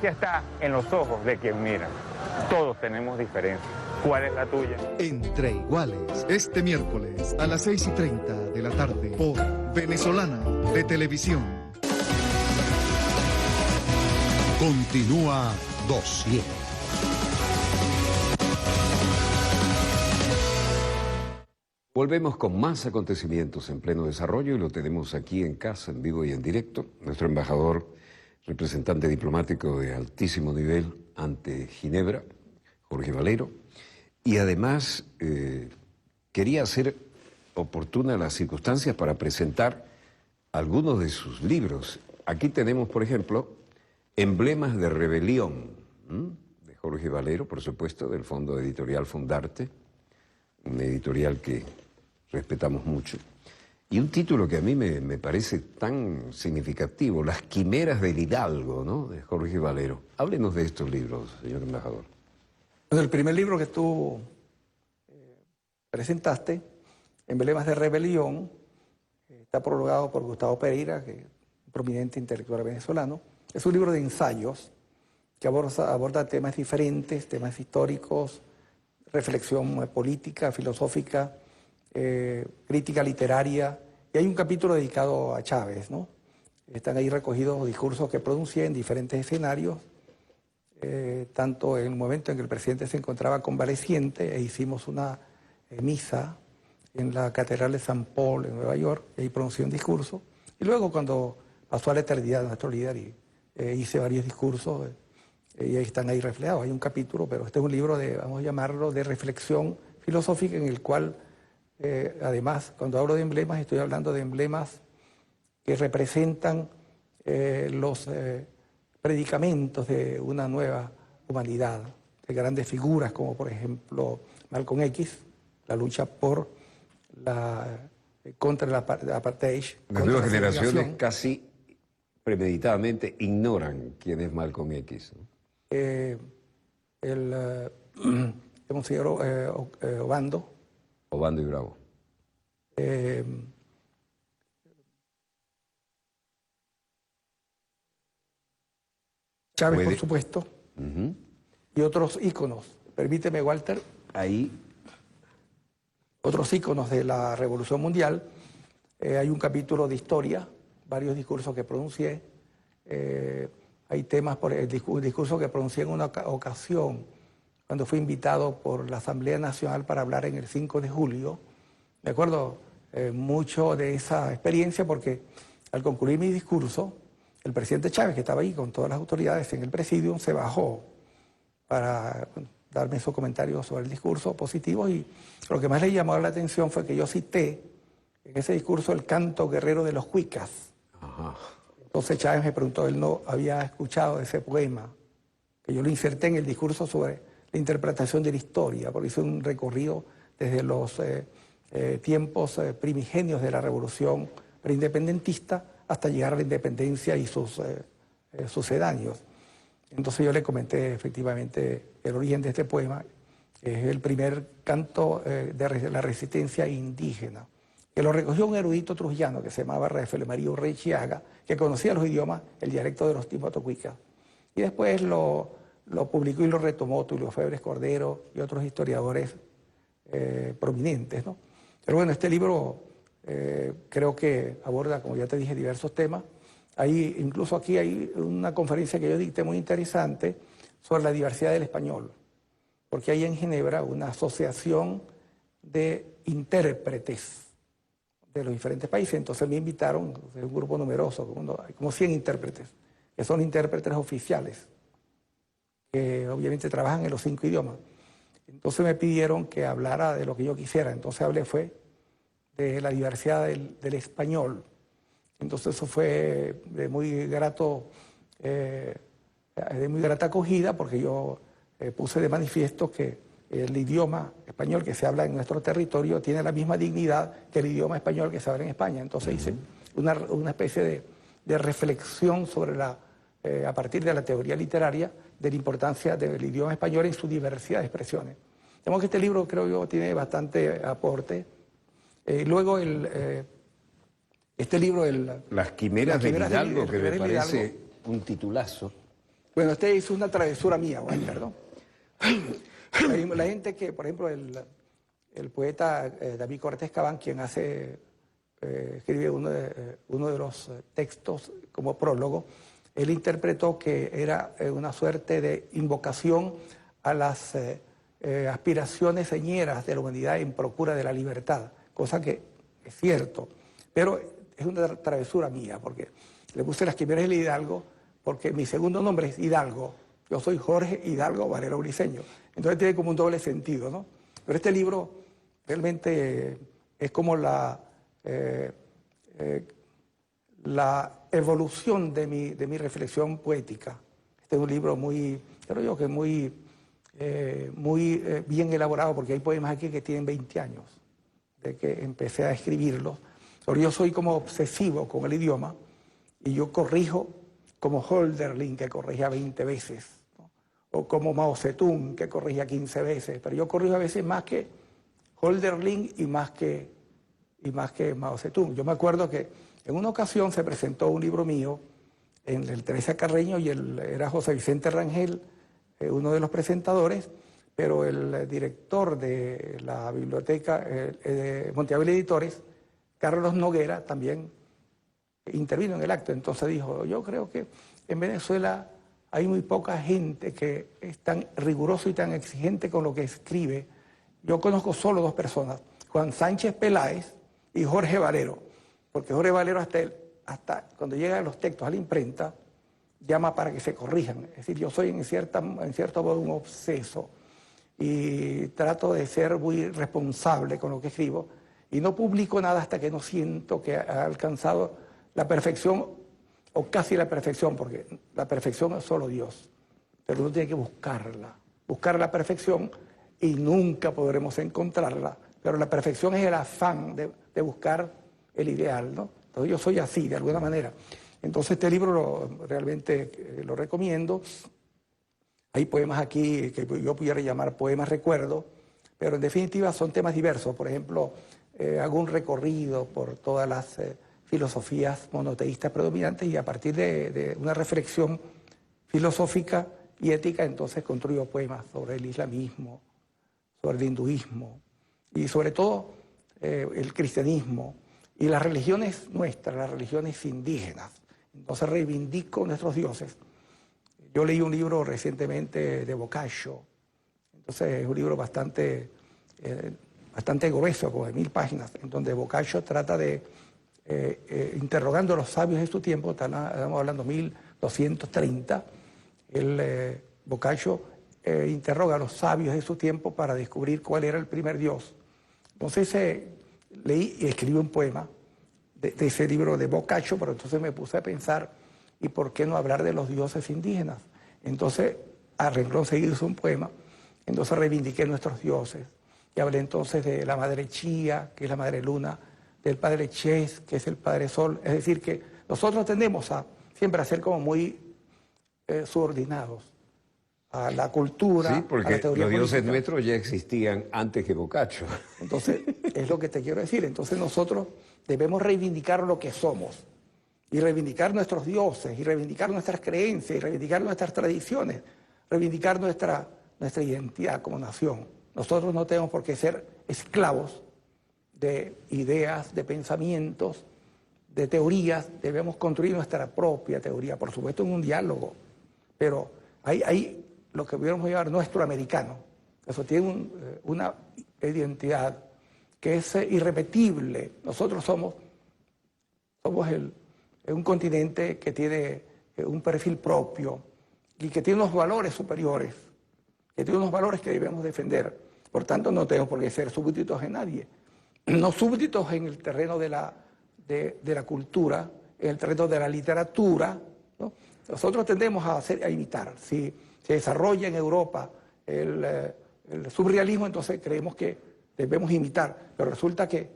diferencia está en los ojos de quien mira. Todos tenemos diferencias. ¿Cuál es la tuya? Entre Iguales, este miércoles a las 6:30 de la tarde por Venezolana de Televisión. Continúa Dossier. Volvemos con más acontecimientos en pleno desarrollo y lo tenemos aquí en casa, en vivo y en directo. Nuestro embajador, representante diplomático de altísimo nivel ante Ginebra, Jorge Valero. Y además quería hacer oportunas las circunstancias para presentar algunos de sus libros. Aquí tenemos, por ejemplo, Emblemas de Rebelión, de Jorge Valero, por supuesto, del Fondo Editorial Fundarte, una editorial que respetamos mucho. Y un título que a mí me parece tan significativo, Las Quimeras del Hidalgo, ¿no?, de Jorge Valero. Háblenos de estos libros, señor embajador. Bueno, el primer libro que tú presentaste, Emblemas de Rebelión, está prologado por Gustavo Pereira, que es un prominente intelectual venezolano. Es un libro de ensayos que aborda temas diferentes, temas históricos, reflexión política, filosófica, crítica literaria, y hay un capítulo dedicado a Chávez, ¿no? Están ahí recogidos discursos que pronuncié en diferentes escenarios, tanto en el momento en que el presidente se encontraba convaleciente, e hicimos una misa en la Catedral de San Paul en Nueva York, y ahí pronuncié un discurso, y luego cuando pasó a la eternidad nuestro líder, hice varios discursos, y ahí están ahí reflejados. Hay un capítulo, pero este es un libro de, vamos a llamarlo, de reflexión filosófica, en el cual, además, cuando hablo de emblemas, estoy hablando de emblemas que representan los predicamentos de una nueva humanidad, de grandes figuras como, por ejemplo, Malcolm X, la lucha contra la apartheid. Las nuevas generaciones casi premeditadamente ignoran quién es Malcolm X, ¿no? El señor Obando. Obando y Bravo. Chávez, por supuesto, y otros íconos. Permíteme, Walter. Ahí. Otros íconos de la Revolución Mundial. Hay un capítulo de historia, varios discursos que pronuncié. Hay temas por el discurso que pronuncié en una ocasión, cuando fui invitado por la Asamblea Nacional para hablar en el 5 de julio. Me acuerdo mucho de esa experiencia porque al concluir mi discurso, el presidente Chávez, que estaba ahí con todas las autoridades en el presidium, se bajó para darme sus comentarios sobre el discurso positivos, y lo que más le llamó la atención fue que yo cité en ese discurso el canto guerrero de los cuicas. Ajá. Entonces Chávez me preguntó, él no había escuchado ese poema, que yo lo inserté en el discurso sobre la interpretación de la historia, porque hice un recorrido desde los tiempos primigenios de la revolución preindependentista hasta llegar a la independencia y sus sucedáneos. Entonces yo le comenté efectivamente el origen de este poema, que es el primer canto de la resistencia indígena, que lo recogió un erudito trujillano que se llamaba Rafael María Urreichiaga, que conocía los idiomas, el dialecto de los Timotocuicas. Y después lo publicó y lo retomó Tulio Febres Cordero y otros historiadores prominentes, ¿no? Pero bueno, este libro creo que aborda, como ya te dije, diversos temas. Incluso aquí hay una conferencia que yo dicté muy interesante sobre la diversidad del español, porque hay en Ginebra una asociación de intérpretes de los diferentes países. Entonces me invitaron, es un grupo numeroso, como 100 intérpretes, que son intérpretes oficiales, que obviamente trabajan en los 5 idiomas. Entonces me pidieron que hablara de lo que yo quisiera. Entonces hablé de la diversidad del español. Entonces eso fue de muy grata acogida, porque yo puse de manifiesto que el idioma español que se habla en nuestro territorio tiene la misma dignidad que el idioma español que se habla en España. Entonces hice una especie de reflexión sobre a partir de la teoría literaria, de la importancia del idioma español en su diversidad de expresiones. Digamos que este libro, creo yo, tiene bastante aporte. Luego este libro, Las Quimeras del Hidalgo, que me parece un titulazo. Bueno, este es una travesura mía, Walter, ¿no? La gente que, por ejemplo, el poeta David Cortés Cabán, quien escribe uno de los textos como prólogo, él interpretó que era una suerte de invocación a las aspiraciones señeras de la humanidad en procura de la libertad, cosa que es cierto, pero es una travesura mía, porque le puse las quimeras del Hidalgo, porque mi segundo nombre es Hidalgo, yo soy Jorge Hidalgo Varela Briceño, entonces tiene como un doble sentido, ¿no? Pero este libro realmente es como la evolución de mi reflexión poética. Este es un libro muy, creo yo que muy bien elaborado, porque hay poemas aquí que tienen 20 años de que empecé a escribirlos. Pero yo soy como obsesivo con el idioma y yo corrijo como Hölderlin, que corrigía 20 veces, ¿no? O como Mao Zedong, que corrigía 15 veces, pero yo corrijo a veces más que Hölderlin y más que Mao Zedong. Yo me acuerdo que en una ocasión se presentó un libro mío en el Teresa Carreño y era José Vicente Rangel, uno de los presentadores, pero el director de la biblioteca de Monteavil Editores, Carlos Noguera, también intervino en el acto. Entonces dijo, yo creo que en Venezuela hay muy poca gente que es tan riguroso y tan exigente con lo que escribe. Yo conozco solo dos personas, Juan Sánchez Peláez y Jorge Valero, porque Jorge Valero hasta cuando llegan los textos a la imprenta, llama para que se corrijan. Es decir, yo soy en cierto modo un obseso y trato de ser muy responsable con lo que escribo y no publico nada hasta que no siento que ha alcanzado la perfección o casi la perfección, porque la perfección es solo Dios, pero uno tiene que buscar la perfección y nunca podremos encontrarla, pero la perfección es el afán de buscar el ideal, ¿no? Entonces yo soy así, de alguna manera. Entonces este libro realmente lo recomiendo. Hay poemas aquí que yo pudiera llamar poemas recuerdo, pero en definitiva son temas diversos. Por ejemplo, hago un recorrido por todas las filosofías monoteístas predominantes y a partir de una reflexión filosófica y ética, entonces construyo poemas sobre el islamismo, sobre el hinduismo y sobre todo el cristianismo y las religiones nuestras, las religiones indígenas. Entonces reivindico nuestros dioses. Yo leí un libro recientemente de Boccaccio, entonces es un libro bastante grueso, como de 1000 páginas, en donde Boccaccio trata de, interrogando a los sabios de su tiempo, estamos hablando 1230, Boccaccio interroga a los sabios de su tiempo para descubrir cuál era el primer dios. Entonces leí y escribí un poema de ese libro de Boccaccio, pero entonces me puse a pensar, ¿y por qué no hablar de los dioses indígenas? Entonces, a renglón seguido hice un poema, entonces reivindiqué nuestros dioses, y hablé entonces de la madre Chía, que es la madre luna, del padre Ches, que es el padre sol, es decir, que nosotros tendemos siempre a ser como muy subordinados a la cultura, sí, porque a la teoría los dioses política. nuestros ya existían antes que Boccaccio. Entonces, es lo que te quiero decir. Entonces nosotros debemos reivindicar lo que somos, y reivindicar nuestros dioses, y reivindicar nuestras creencias, y reivindicar nuestras tradiciones, reivindicar nuestra identidad como nación. Nosotros no tenemos por qué ser esclavos de ideas, de pensamientos, de teorías. Debemos construir nuestra propia teoría, por supuesto en un diálogo, pero hay lo que pudiéramos llamar nuestro americano. Eso tiene una identidad que es irrepetible. Nosotros somos un continente que tiene un perfil propio y que tiene unos valores superiores, que tiene unos valores que debemos defender. Por tanto, no tenemos por qué ser súbditos en nadie. No súbditos en el terreno de la cultura, en el terreno de la literatura, ¿no? Nosotros tendemos a imitar. Si se desarrolla en Europa el surrealismo, entonces creemos que debemos imitar. Pero resulta que,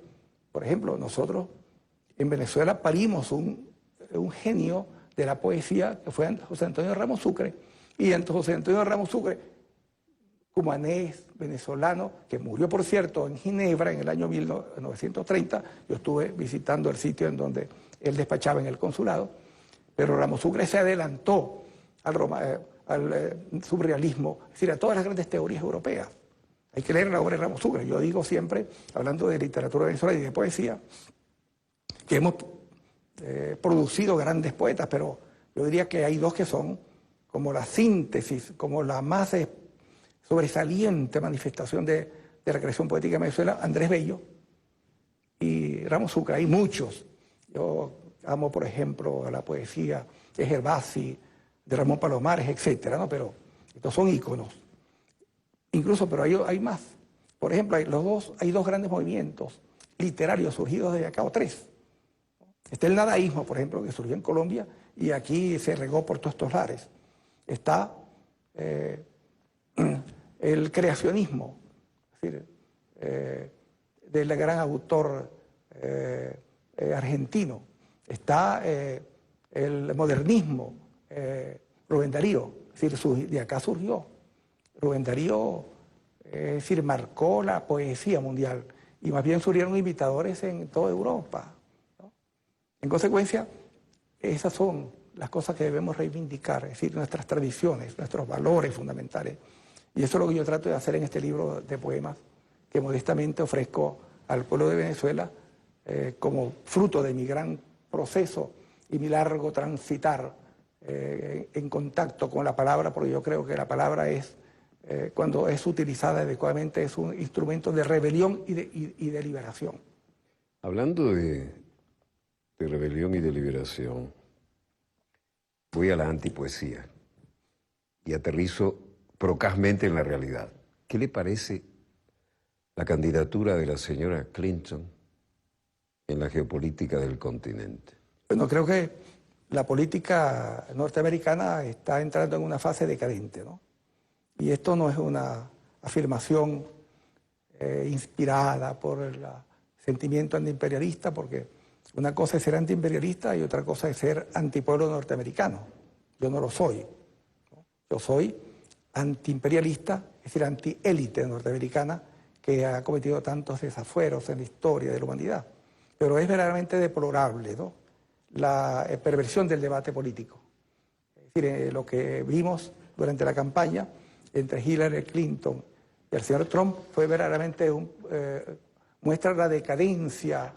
por ejemplo, nosotros en Venezuela parimos un genio de la poesía que fue José Antonio Ramos Sucre. Y entonces José Antonio Ramos Sucre, cumanés, venezolano, que murió, por cierto, en Ginebra en el año 1930. Yo estuve visitando el sitio en donde él despachaba en el consulado. Pero Ramos Sucre se adelantó al surrealismo, es decir, a todas las grandes teorías europeas. Hay que leer la obra de Ramos Sucre. Yo digo siempre, hablando de literatura venezolana y de poesía, que hemos producido grandes poetas, pero yo diría que hay dos que son como la síntesis, como la más sobresaliente manifestación de la creación poética en Venezuela, Andrés Bello y Ramos Sucre. Hay muchos. Yo amo, por ejemplo, la poesía de Gervasi, de Ramón Palomares, etcétera, ¿no? Pero estos son íconos. Incluso, pero hay más. Por ejemplo, hay dos grandes movimientos literarios surgidos desde acá, o tres. Está el nadaísmo, por ejemplo, que surgió en Colombia y aquí se regó por todos estos lares. Está el creacionismo, es decir, del gran autor argentino. Está el modernismo, Rubén Darío, es decir, de acá surgió. Rubén Darío, es decir, marcó la poesía mundial y más bien surgieron imitadores en toda Europa, ¿no? En consecuencia, esas son las cosas que debemos reivindicar, es decir, nuestras tradiciones, nuestros valores fundamentales. Y eso es lo que yo trato de hacer en este libro de poemas que modestamente ofrezco al pueblo de Venezuela como fruto de mi gran proceso y mi largo transitar en contacto con la palabra, porque yo creo que la palabra es, cuando es utilizada adecuadamente, es un instrumento de rebelión y de liberación. Hablando de rebelión y de liberación, voy a la antipoesía y aterrizo procazmente en la realidad. ¿Qué le parece la candidatura de la señora Clinton en la geopolítica del continente? Bueno, creo que la política norteamericana está entrando en una fase decadente, ¿no? Y esto no es una afirmación inspirada por el sentimiento antiimperialista, porque una cosa es ser antiimperialista y otra cosa es ser antipueblo norteamericano. Yo no lo soy, ¿no? Yo soy antiimperialista, es decir, antiélite norteamericana que ha cometido tantos desafueros en la historia de la humanidad. Pero es verdaderamente deplorable, ¿no?, la perversión del debate político. Es decir, lo que vimos durante la campaña entre Hillary Clinton y el señor Trump fue verdaderamente muestra la decadencia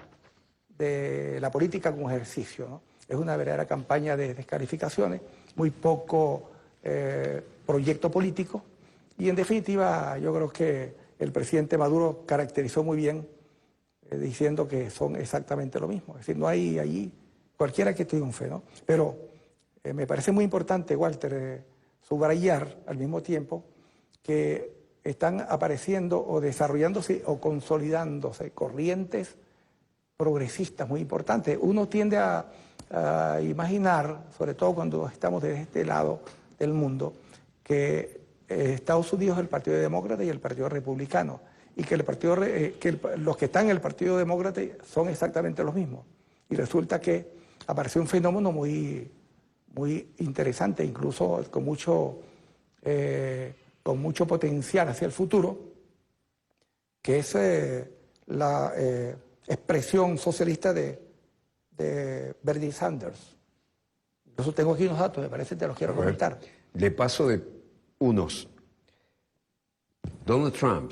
de la política como ejercicio, ¿no? Es una verdadera campaña de descalificaciones, muy poco proyecto político, y en definitiva yo creo que el presidente Maduro caracterizó muy bien diciendo que son exactamente lo mismo. Es decir, no hay allí cualquiera que triunfe, ¿no? Pero me parece muy importante, Walter, subrayar al mismo tiempo que están apareciendo o desarrollándose o consolidándose corrientes progresistas muy importantes. Uno tiende a imaginar, sobre todo cuando estamos de este lado del mundo, que Estados Unidos es el Partido Demócrata y el Partido Republicano, y que, los que están en el Partido Demócrata son exactamente los mismos. Y resulta que apareció un fenómeno muy interesante, incluso con mucho potencial hacia el futuro, que es la expresión socialista de Bernie Sanders. Yo tengo aquí unos datos, me parece que te los quiero comentar. Le paso de unos. Donald Trump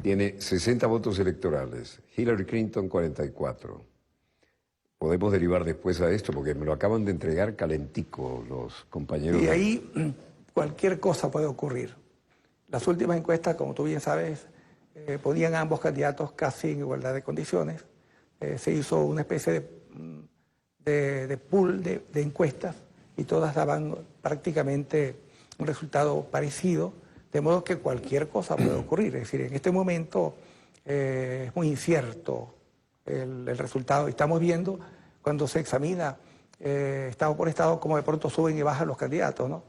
tiene 60 votos electorales, Hillary Clinton 44. Podemos derivar después a esto porque me lo acaban de entregar calentico los compañeros. Y ahí cualquier cosa puede ocurrir. Las últimas encuestas, como tú bien sabes, ponían a ambos candidatos casi en igualdad de condiciones. Se hizo una especie de pool de encuestas y todas daban prácticamente un resultado parecido, de modo que cualquier cosa puede ocurrir. Es decir, en este momento es muy incierto el resultado. Estamos viendo cuando se examina estado por estado cómo de pronto suben y bajan los candidatos, ¿no?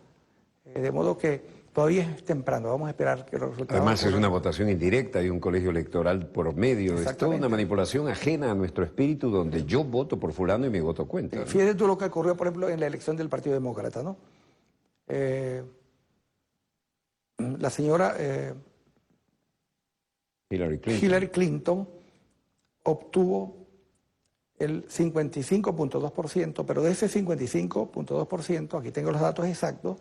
De modo que todavía es temprano, vamos a esperar que los resultados... Además es una votación indirecta, hay un colegio electoral por medio, es toda una manipulación ajena a nuestro espíritu donde yo voto por fulano y mi voto cuenta, ¿no? Fíjate tú lo que ocurrió, por ejemplo, en la elección del Partido Demócrata, ¿no? La señora Hillary Clinton obtuvo el 55.2%, pero de ese 55.2%, aquí tengo los datos exactos,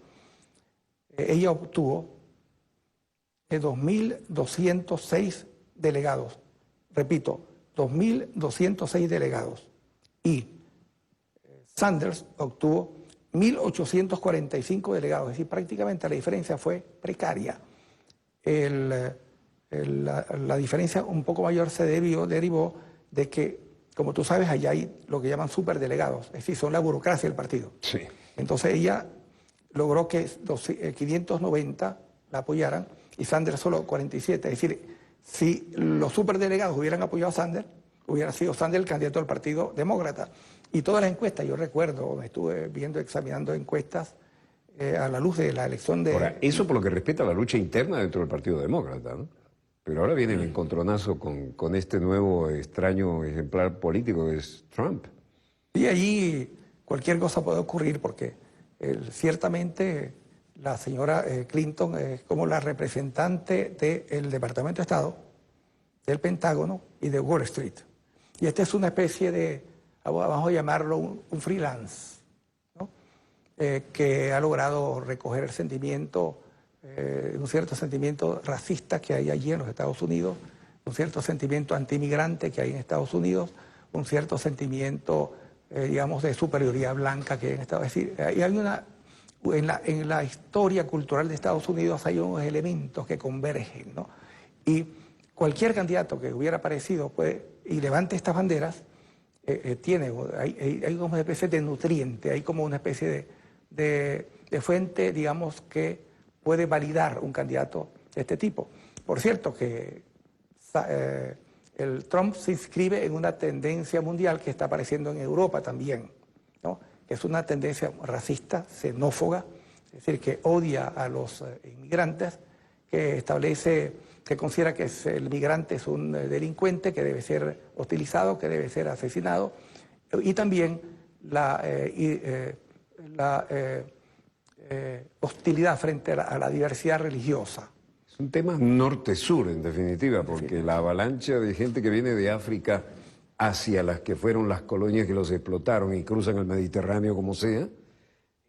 ella obtuvo 2.206 delegados. Repito, 2.206 delegados. Y Sanders obtuvo 1.845 delegados. Es decir, prácticamente la diferencia fue precaria. La diferencia un poco mayor se derivó de que, como tú sabes, allá hay lo que llaman superdelegados. Es decir, son la burocracia del partido. Sí. Entonces ella logró que 590 la apoyaran y Sanders solo 47. Es decir, si los superdelegados hubieran apoyado a Sanders, hubiera sido Sanders el candidato del Partido Demócrata. Y todas las encuestas, yo recuerdo, me estuve examinando encuestas a la luz de la elección de... Ahora, eso por lo que respecta a la lucha interna dentro del Partido Demócrata, ¿no? Pero ahora viene el encontronazo con este nuevo extraño ejemplar político que es Trump. Y allí cualquier cosa puede ocurrir porque ciertamente la señora Clinton es como la representante del Departamento de Estado, del Pentágono y de Wall Street. Y esta es una especie de, vamos a llamarlo un freelance, ¿no? Que ha logrado recoger el sentimiento, un cierto sentimiento racista que hay allí en los Estados Unidos, un cierto sentimiento antimigrante que hay en Estados Unidos, un cierto sentimiento, digamos, de superioridad blanca que hay en Estados Unidos. Es decir, hay una... En la historia cultural de Estados Unidos hay unos elementos que convergen, ¿no? Y cualquier candidato que hubiera aparecido y levante estas banderas, hay como una especie de nutriente, hay como una especie de fuente, digamos, que puede validar un candidato de este tipo. Por cierto, que el Trump se inscribe en una tendencia mundial que está apareciendo en Europa también, ¿no? Que es una tendencia racista, xenófoba, es decir, que odia a los inmigrantes, que considera que el migrante es un delincuente, que debe ser hostilizado, que debe ser asesinado, y también la hostilidad frente a la diversidad religiosa. Es un tema norte-sur, en definitiva, porque la avalancha de gente que viene de África hacia las que fueron las colonias que los explotaron y cruzan el Mediterráneo como sea,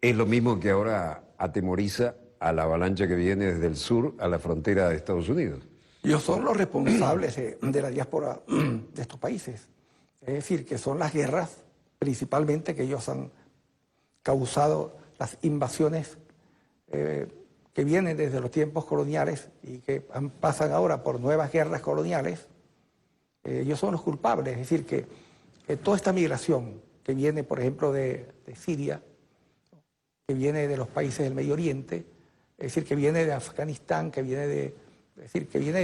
es lo mismo que ahora atemoriza a la avalancha que viene desde el sur a la frontera de Estados Unidos. Ellos son los responsables de la diáspora de estos países. Es decir, que son las guerras, principalmente, que ellos han causado, las invasiones que vienen desde los tiempos coloniales y que pasan ahora por nuevas guerras coloniales. Ellos son los culpables, es decir, que toda esta migración que viene, por ejemplo, de Siria, que viene de los países del Medio Oriente, es decir, que viene de Afganistán, que viene de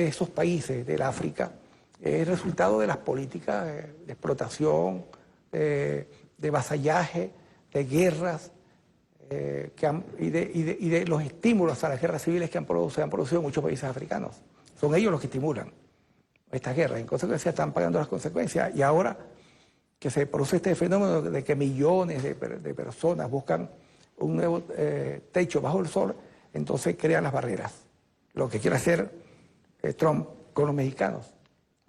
esos países del África, es resultado de las políticas de explotación, de vasallaje, de guerras, y de los estímulos a las guerras civiles que se han producido en muchos países africanos. Son ellos los que estimulan estas guerras. En consecuencia están pagando las consecuencias. Y ahora que se produce este fenómeno de que millones de personas buscan un nuevo techo bajo el sol, entonces crean las barreras. Lo que quiere hacer Trump con los mexicanos,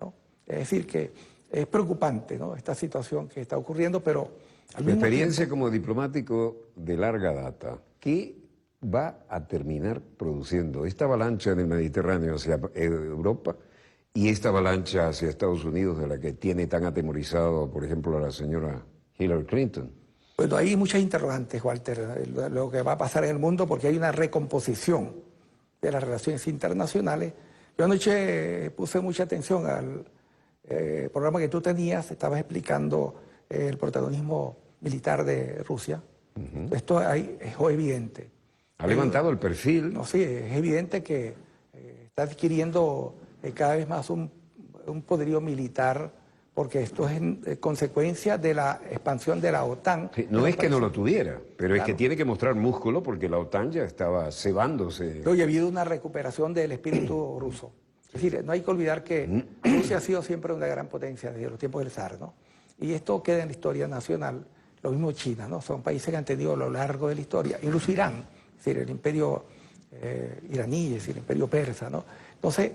¿no? Es decir, que es preocupante, ¿no?, esta situación que está ocurriendo, pero... Tu experiencia como diplomático de larga data, ¿qué va a terminar produciendo esta avalancha en el Mediterráneo hacia Europa y esta avalancha hacia Estados Unidos de la que tiene tan atemorizado, por ejemplo, a la señora Hillary Clinton? Bueno, hay muchas interrogantes, Walter, lo que va a pasar en el mundo, porque hay una recomposición de las relaciones internacionales. Yo anoche puse mucha atención al programa que tú tenías, estabas explicando el protagonismo militar de Rusia. Esto es evidente. Ha levantado el perfil. No, sí, es evidente que está adquiriendo cada vez más un poderío militar, porque esto es en consecuencia de la expansión de la OTAN. Sí, no es que no lo tuviera, pero claro, es que tiene que mostrar músculo porque la OTAN ya estaba cebándose. Hoy ha habido una recuperación del espíritu ruso. Es decir, no hay que olvidar que Rusia ha sido siempre una gran potencia desde los tiempos del zar, ¿no? Y esto queda en la historia nacional. Lo mismo China, ¿no? Son países que han tenido a lo largo de la historia. Incluso Irán, es decir, el imperio iraní, es decir, el imperio persa, ¿no? Entonces,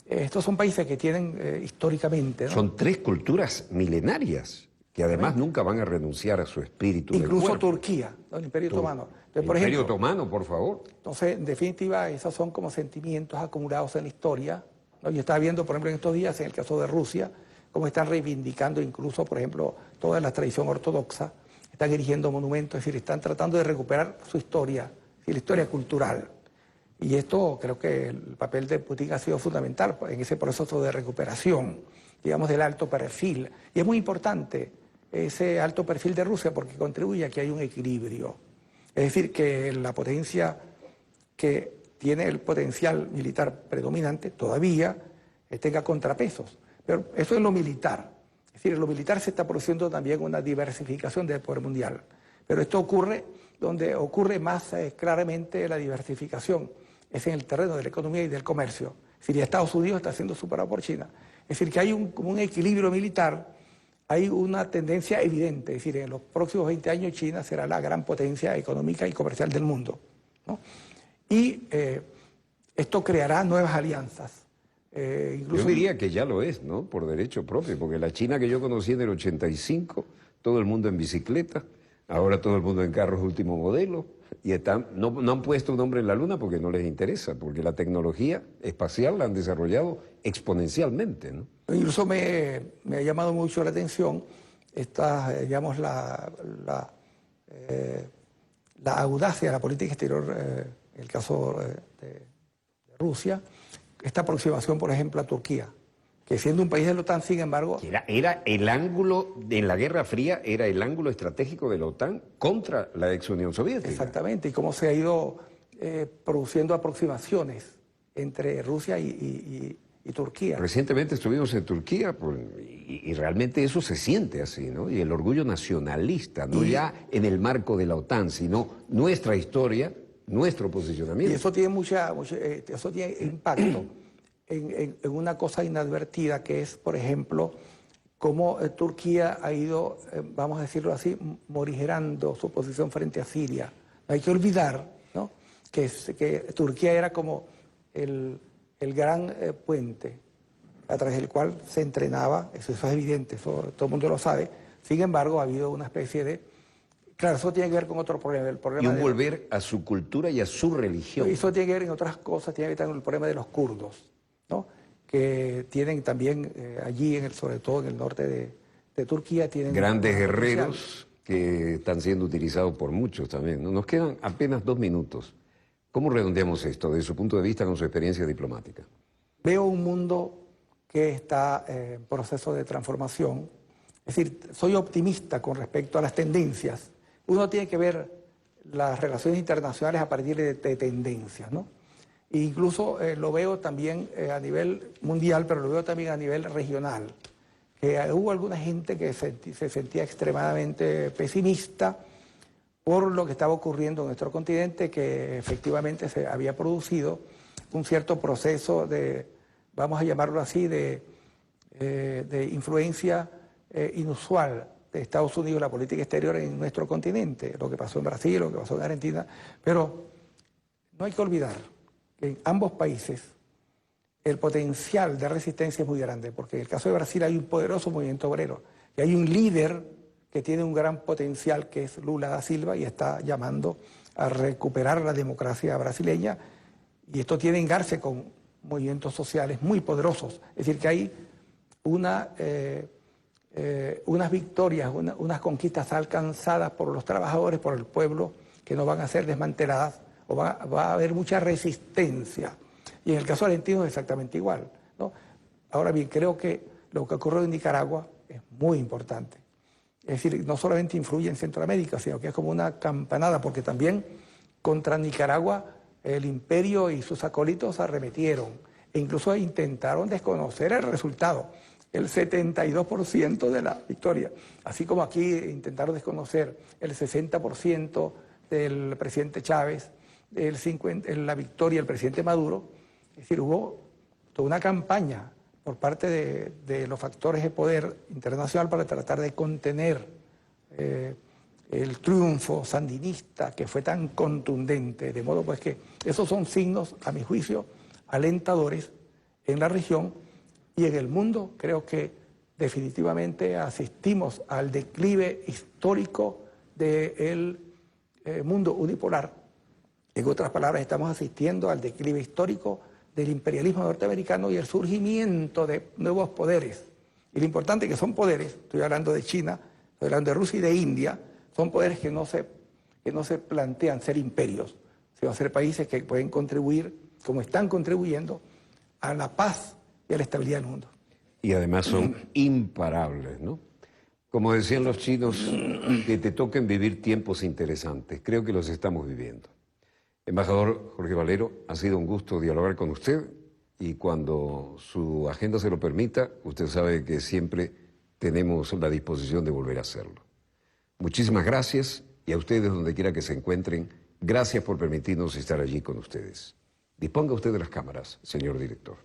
estos son países que tienen históricamente, ¿no? Son tres culturas milenarias que además nunca van a renunciar a su espíritu. Incluso del cuerpo. Turquía, ¿no? El Imperio Otomano. Entonces, El Imperio Otomano, por favor. Entonces, en definitiva, esos son como sentimientos acumulados en la historia, ¿no? Yo estaba viendo, por ejemplo, en estos días, en el caso de Rusia, cómo están reivindicando incluso, por ejemplo, toda la tradición ortodoxa, están erigiendo monumentos, es decir, están tratando de recuperar su historia, la historia cultural. Y esto creo que el papel de Putin ha sido fundamental en ese proceso de recuperación, digamos, del alto perfil. Y es muy importante ese alto perfil de Rusia porque contribuye a que haya un equilibrio. Es decir, que la potencia que tiene el potencial militar predominante todavía tenga contrapesos. Pero eso es lo militar. Es decir, en lo militar se está produciendo también una diversificación del poder mundial. Pero esto ocurre donde ocurre más claramente la diversificación. Es en el terreno de la economía y del comercio. Es decir, Estados Unidos está siendo superado por China. Es decir, que hay como un equilibrio militar, hay una tendencia evidente. Es decir, en los próximos 20 años China será la gran potencia económica y comercial del mundo, ¿no? Y esto creará nuevas alianzas. Yo diría que ya lo es, ¿no? Por derecho propio, porque la China que yo conocí en el 85, todo el mundo en bicicleta, ahora todo el mundo en carros último modelo, y no han puesto un hombre en la luna porque no les interesa, porque la tecnología espacial la han desarrollado exponencialmente, ¿no? Incluso me ha llamado mucho la atención esta, digamos, la audacia de la política exterior, en el caso de Rusia, esta aproximación, por ejemplo, a Turquía, que siendo un país de la OTAN, sin embargo... Era el ángulo, en la Guerra Fría, era el ángulo estratégico de la OTAN contra la ex Unión Soviética. Exactamente, y cómo se ha ido produciendo aproximaciones entre Rusia y Turquía. Recientemente estuvimos en Turquía y realmente eso se siente así, ¿no? Y el orgullo nacionalista, no ya en el marco de la OTAN, sino nuestra historia, nuestro posicionamiento. Y eso tiene eso tiene impacto en una cosa inadvertida que es, por ejemplo, cómo Turquía ha ido, vamos a decirlo así, morigerando su posición frente a Siria. No hay que olvidar, ¿no?, que Turquía era como el gran puente a través del cual se entrenaba, eso es evidente, eso todo el mundo lo sabe. Sin embargo, ha habido una especie de... Claro, eso tiene que ver con otro problema. El problema y un volver a su cultura y a su religión. Eso tiene que ver en otras cosas, tiene que ver con el problema de los kurdos, ¿no?, que tienen también allí, sobre todo en el norte de Turquía, tienen... Grandes guerreros que están siendo utilizados por muchos también, ¿no? Nos quedan apenas 2 minutos. ¿Cómo redondeamos esto desde su punto de vista con su experiencia diplomática? Veo un mundo que está en proceso de transformación. Es decir, soy optimista con respecto a las tendencias. Uno tiene que ver las relaciones internacionales a partir de tendencias, ¿no? E incluso lo veo también a nivel mundial, pero lo veo también a nivel regional. Que hubo alguna gente que se sentía extremadamente pesimista por lo que estaba ocurriendo en nuestro continente, que efectivamente se había producido un cierto proceso de, vamos a llamarlo así, de influencia inusual de Estados Unidos en la política exterior en nuestro continente, lo que pasó en Brasil, lo que pasó en Argentina, pero no hay que olvidar que en ambos países el potencial de resistencia es muy grande, porque en el caso de Brasil hay un poderoso movimiento obrero, y hay un líder que tiene un gran potencial, que es Lula da Silva, y está llamando a recuperar la democracia brasileña, y esto tiene que engarce con movimientos sociales muy poderosos. Es decir, que hay unas victorias, unas conquistas alcanzadas por los trabajadores, por el pueblo, que no van a ser desmanteladas, o va a haber mucha resistencia. Y en el caso argentino es exactamente igual, ¿no? Ahora bien, creo que lo que ocurrió en Nicaragua es muy importante. Es decir, no solamente influye en Centroamérica, sino que es como una campanada, porque también contra Nicaragua el imperio y sus acólitos arremetieron, e incluso intentaron desconocer el resultado, el 72% de la victoria. Así como aquí intentaron desconocer el 60% del presidente Chávez, la victoria del presidente Maduro. Es decir, hubo toda una campaña por parte de los factores de poder internacional para tratar de contener el triunfo sandinista que fue tan contundente, de modo pues que esos son signos, a mi juicio, alentadores en la región y en el mundo. Creo que definitivamente asistimos al declive histórico del mundo unipolar. En otras palabras, estamos asistiendo al declive histórico del imperialismo norteamericano y el surgimiento de nuevos poderes. Y lo importante es que son poderes, estoy hablando de China, estoy hablando de Rusia y de India, son poderes que no se plantean ser imperios, sino ser países que pueden contribuir, como están contribuyendo, a la paz y a la estabilidad del mundo. Y además son imparables, ¿no? Como decían los chinos, que te toquen vivir tiempos interesantes. Creo que los estamos viviendo. Embajador Jorge Valero, ha sido un gusto dialogar con usted y cuando su agenda se lo permita, usted sabe que siempre tenemos la disposición de volver a hacerlo. Muchísimas gracias y a ustedes donde quiera que se encuentren, gracias por permitirnos estar allí con ustedes. Disponga usted de las cámaras, señor director.